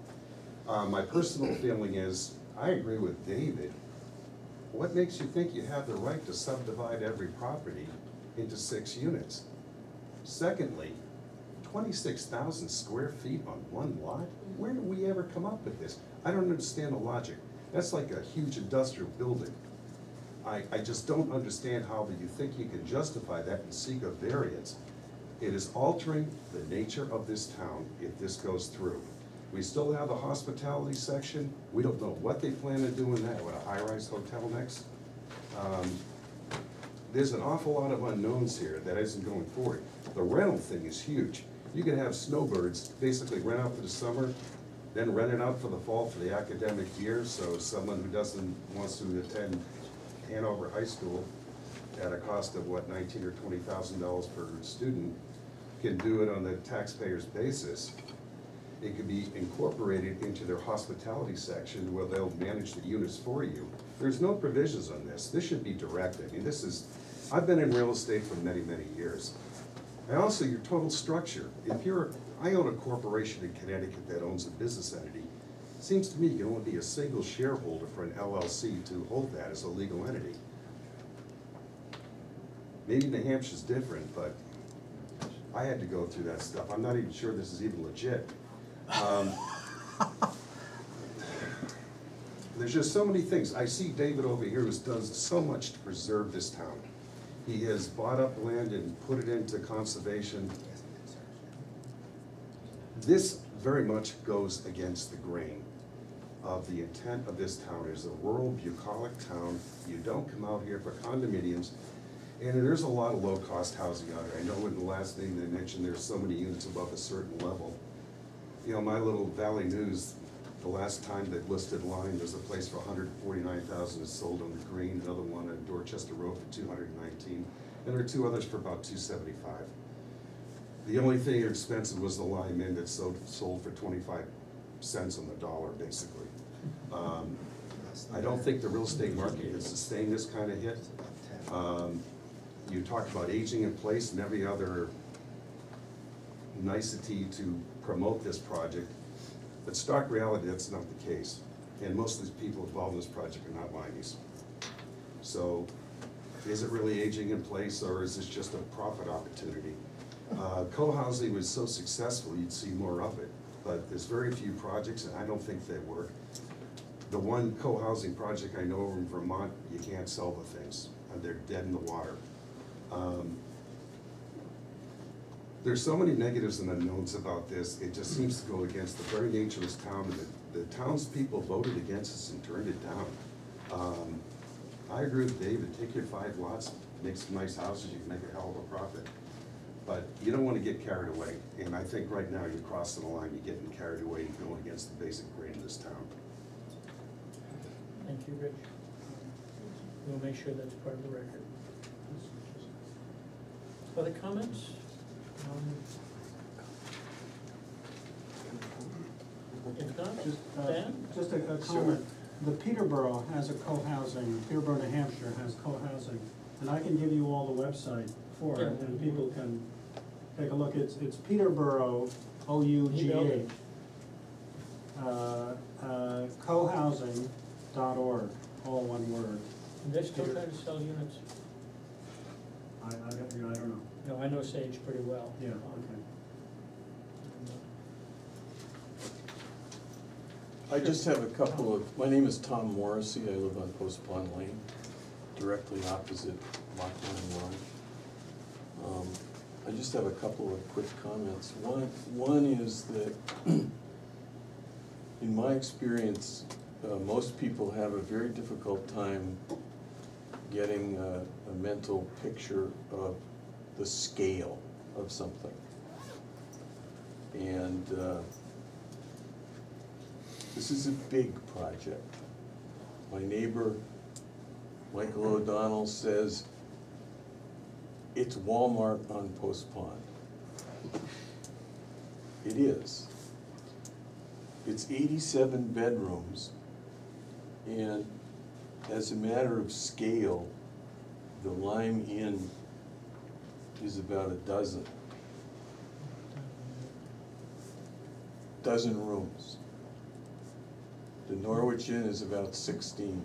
My personal feeling is, I agree with David. What makes you think you have the right to subdivide every property into 6 units? Secondly, 26,000 square feet on one lot? Where did we ever come up with this? I don't understand the logic. That's like a huge industrial building. I just don't understand how you think you can justify that and seek a variance. It is altering the nature of this town if this goes through. We still have the hospitality section. We don't know what they plan on doing that, with a high-rise hotel next. There's an awful lot of unknowns here that isn't going forward. The rental thing is huge. You can have snowbirds basically rent out for the summer, then rent it out for the fall for the academic year, so someone who wants to attend Hanover High School at a cost of what, $19,000 or $20,000 per student, can do it on the taxpayer's basis. It could be incorporated into their hospitality section where they'll manage the units for you. There's no provisions on this. This should be direct. I mean, I've been in real estate for many, many years. And also your total structure. I own a corporation in Connecticut that owns a business entity. It seems to me you can only be a single shareholder for an LLC to hold that as a legal entity. Maybe New Hampshire's different, but I had to go through that stuff. I'm not even sure this is even legit. There's just so many things. I see David over here who does so much to preserve this town. He has bought up land and put it into conservation. This very much goes against the grain of the intent of this town. It is a rural, bucolic town. You don't come out here for condominiums. And there's a lot of low-cost housing out there. I know in the last thing they mentioned there's so many units above a certain level. You know, my little Valley News, the last time they listed Lyme, there's a place for $149,000 that's sold on the Green, another one on Dorchester Road for $219,000, and there are two others for about $275,000. The only thing expensive was the Lyme Inn that sold for 25 cents on the dollar, basically. I don't think the real estate market can sustain this kind of hit. You talk about aging in place and every other nicety to promote this project, but stark reality, that's not the case. And most of these people involved in this project are not Lymeys. So, is it really aging in place, or is this just a profit opportunity? Co-housing was so successful, you'd see more of it, but there's very few projects, and I don't think they work. The one co-housing project I know in Vermont, you can't sell the things, and they're dead in the water. There's so many negatives and unknowns about this, it just seems to go against the very nature of this town, and the townspeople voted against us and turned it down. I agree with David, take your 5 lots, make some nice houses, you can make a hell of a profit. But you don't want to get carried away, and I think right now you're crossing the line, you're getting carried away and going against the basic grain of this town. Thank you, Rich. We'll make sure that's part of the record. Other comments? If not, Dan? Just a comment. The Peterborough has a co-housing, Peterborough, New Hampshire has co-housing, and I can give you all the website for it, and people can take a look. It's Peterborough, O-U-G-H, cohousing.org, all one word. And they're still trying to sell units? I don't know. No, I know Sage pretty well. Yeah, okay. I just have a couple of, my name is Tom Morrissey, I live on Post Pond Lane, directly opposite Lockline Lodge. I just have a couple of quick comments. One is that, in my experience, most people have a very difficult time getting a mental picture of the scale of something. And this is a big project. My neighbor, Michael O'Donnell, says it's Walmart on Post Pond. It is. It's 87 bedrooms, and as a matter of scale, the Lyme Inn is about a dozen rooms. The Norwich Inn is about 16.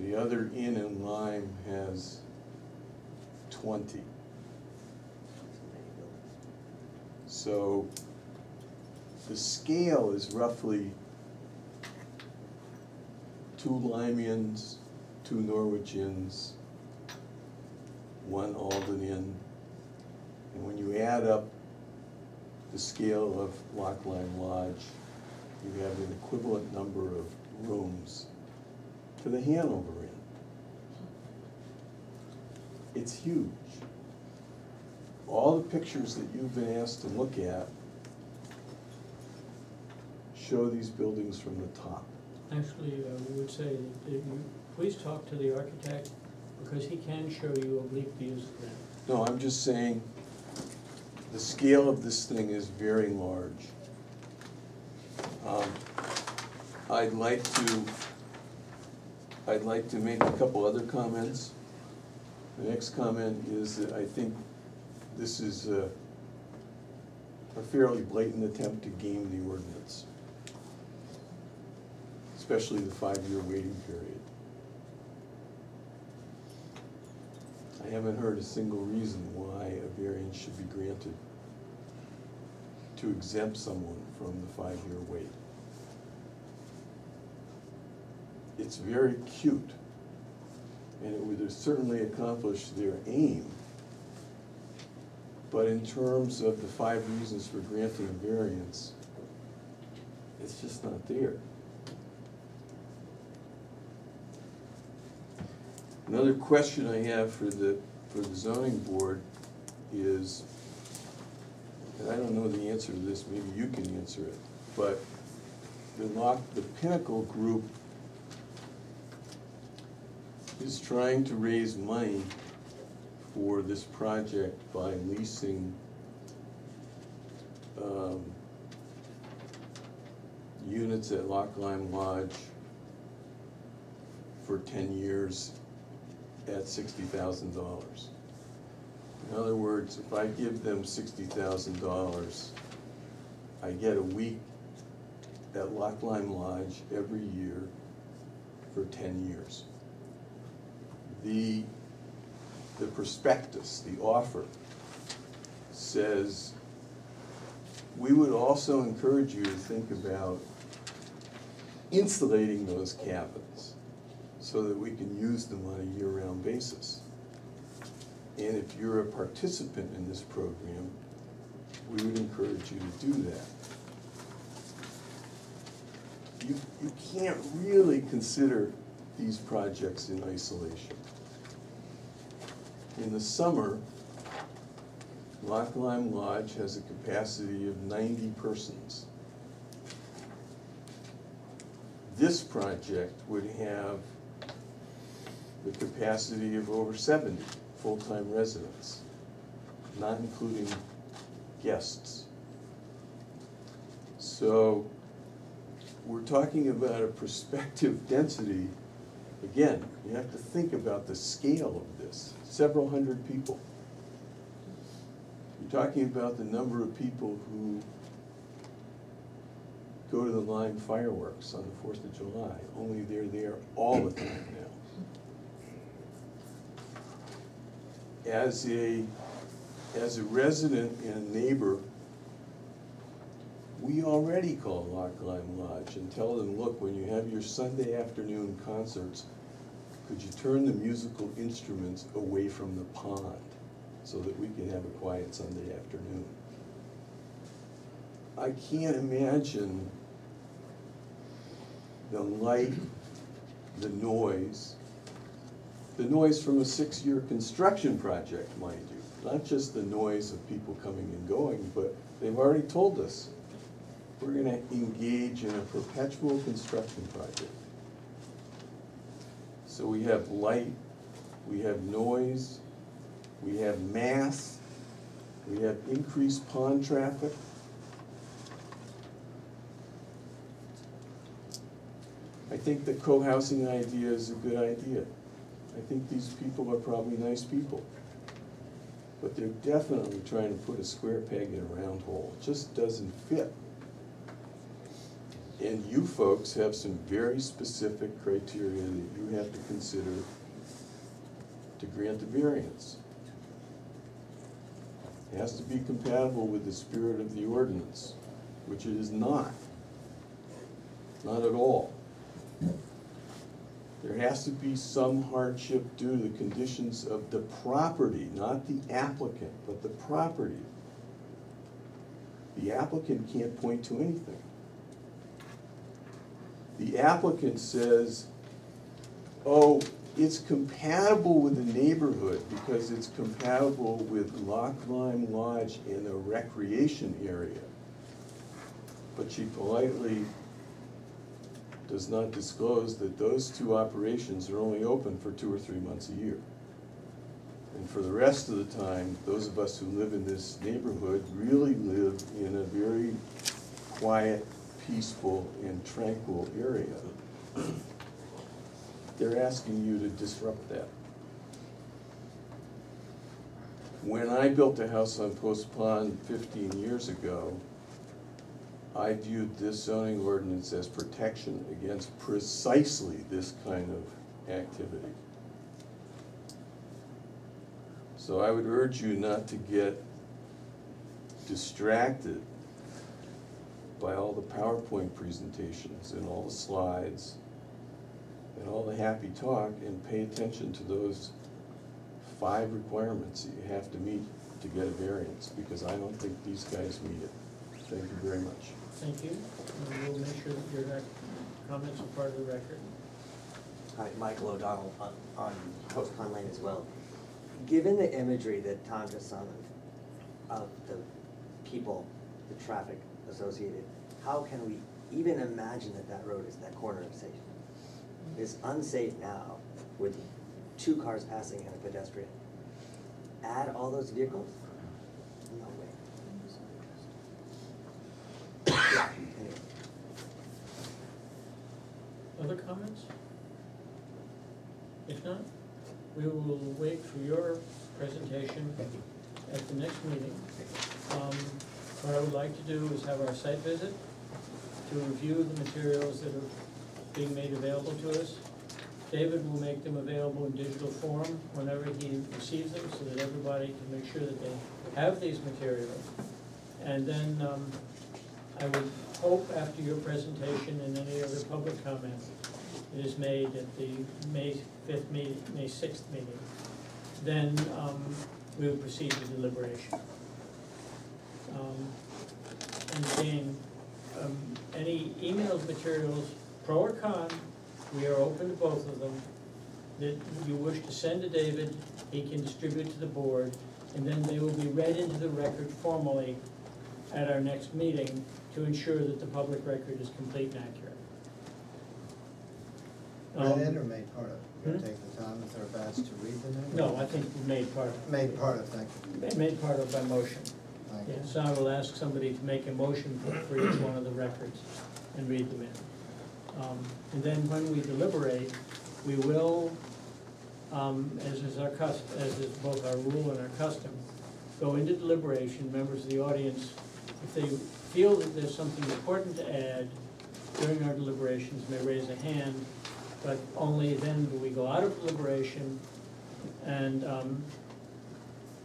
The other inn in Lyme has 20. So the scale is roughly 2 Lyme Inns, 2 Norwich Inns, 1 Alden Inn. And when you add up the scale of Loch Lyme Lodge, you have an equivalent number of rooms to the Hanover Inn. It's huge. All the pictures that you've been asked to look at show these buildings from the top. Actually, we would say that you, please talk to the architect, because he can show you oblique views of that. No, I'm just saying, the scale of this thing is very large. I'd like to make a couple other comments. The next comment is that I think this is a fairly blatant attempt to game the ordinance, especially the 5-year waiting period. I haven't heard a single reason why a variance should be granted to exempt someone from the 5-year wait. It's very cute, and it would certainly accomplish their aim, but in terms of the 5 reasons for granting a variance, it's just not there. Another question I have for the zoning board is, and I don't know the answer to this, maybe you can answer it, but the Pinnacle group is trying to raise money for this project by leasing units at Loch Lyme Lodge for 10 years at $60,000. In other words, if I give them $60,000, I get a week at Loch Lyme Lodge every year for 10 years. The prospectus, the offer, says, we would also encourage you to think about insulating those cabins so that we can use them on a year-round basis. And if you're a participant in this program, we would encourage you to do that. You can't really consider these projects in isolation. In the summer, Loch Lyme Lodge has a capacity of 90 persons. This project would have the capacity of over 70 full-time residents, not including guests. So we're talking about a prospective density. Again, you have to think about the scale of this, several hundred people. You're talking about the number of people who go to the Lyme fireworks on the 4th of July, only they're there all the time now. As a resident and a neighbor, we already call Loch Lyme Lodge and tell them, look, when you have your Sunday afternoon concerts, could you turn the musical instruments away from the pond so that we can have a quiet Sunday afternoon? I can't imagine the light, the noise from a 6-year construction project, mind you, not just the noise of people coming and going, but they've already told us we're gonna engage in a perpetual construction project. So we have light, we have noise, we have mass, we have increased pond traffic. I think the co-housing idea is a good idea. I think these people are probably nice people. But they're definitely trying to put a square peg in a round hole. It just doesn't fit. And you folks have some very specific criteria that you have to consider to grant the variance. It has to be compatible with the spirit of the ordinance, which it is not. Not at all. There has to be some hardship due to the conditions of the property, not the applicant, but the property. The applicant can't point to anything. The applicant says, oh, it's compatible with the neighborhood because it's compatible with Lyme Lodge in a recreation area. But she politely does not disclose that those two operations are only open for 2 or 3 months a year. And for the rest of the time, those of us who live in this neighborhood really live in a very quiet, peaceful, and tranquil area. They're asking you to disrupt that. When I built a house on Post Pond 15 years ago, I viewed this zoning ordinance as protection against precisely this kind of activity. So I would urge you not to get distracted by all the PowerPoint presentations and all the slides and all the happy talk, and pay attention to those 5 requirements that you have to meet to get a variance, because I don't think these guys meet it. Thank you very much. Thank you. And we'll make sure that your comments are part of the record. Hi, Michael O'Donnell on Post Pond Lane as well. Given the imagery that Tom just summoned of the people, the traffic associated, how can we even imagine that that road is that corner of safe? It's unsafe now with 2 cars passing and a pedestrian. Add all those vehicles? No way. Anyway. Other comments? If not, we will wait for your presentation at the next meeting. What I would like to do is have our site visit to review the materials that are being made available to us. David will make them available in digital form whenever he receives them, so that everybody can make sure that they have these materials. And then I would hope after your presentation and any other public comments that is made at the May 5th meeting, May 6th meeting, then we will proceed to deliberation. And again, any emailed materials, pro or con, we are open to both of them, that you wish to send to David, he can distribute to the board, and then they will be read into the record formally at our next meeting to ensure that the public record is complete and accurate. Read or made part of? You're gonna take the time, if there are bats, to read the name? No, I think made part of. Made part of, thank you. Made part of by motion. Thank you. Yeah, so I will ask somebody to make a motion for each one of the records and read them in. And then when we deliberate, we will, as is both our rule and our custom, go into deliberation. Members of the audience, if they feel that there's something important to add during our deliberations, may raise a hand, but only then will we go out of deliberation and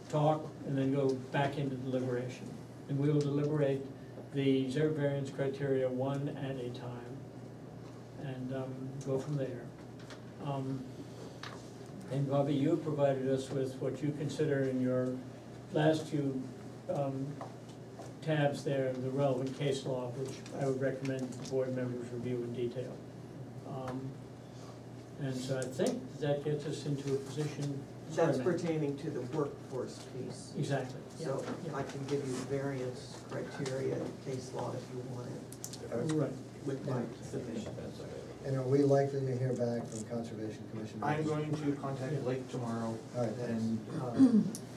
talk, and then go back into deliberation. And we will deliberate the variance criteria one at a time, and go from there. And Bobby, you provided us with what you consider in your last few tabs there, the relevant case law, which I would recommend the board members review in detail. And so I think that gets us into a position. That's pertaining to the workforce piece. Exactly. So Yeah. I can give you variance criteria, case law if you want it, Right. with my submission. And are we likely to hear back from Conservation Commission? I'm going to contact Blake tomorrow All right, and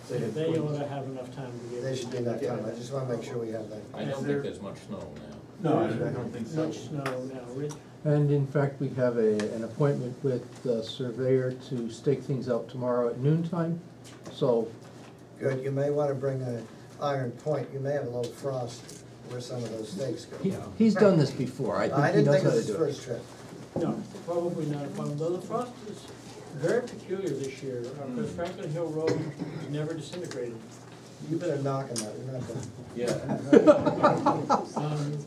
say that. They ought to have enough time to get. They should be enough time, I just wanna make sure we have that. I don't think there's much snow now. No, I don't think so. Much snow now, Rich. And in fact, we have an appointment with the surveyor to stake things out tomorrow at noontime, so. Good, you may wanna bring an iron point, you may have a little frost where some of those stakes go. He's done this before, I think he didn't knows think how it to was his do it. first trip. No, probably not a problem, though the frost is very peculiar this year, because Franklin Hill Road was never disintegrated. You better knock on that, we're not done. Yeah.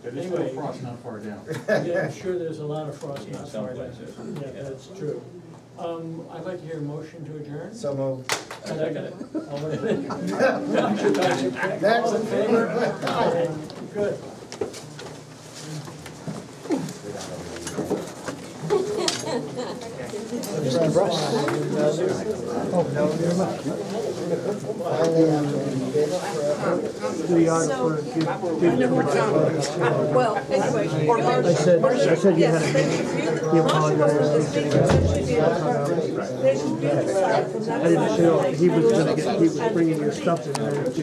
There's Anyway. still frost not far down. Yeah, I'm sure there's a lot of frost In not some far down. places. Yeah, that's true. I'd like to hear a motion to adjourn. So moved. Second. All in favor? All in favor? Good. Finally, I'm in bid for Well, anyway. I said you had a, you apologized. I didn't feel, he was bringing your stuff in there.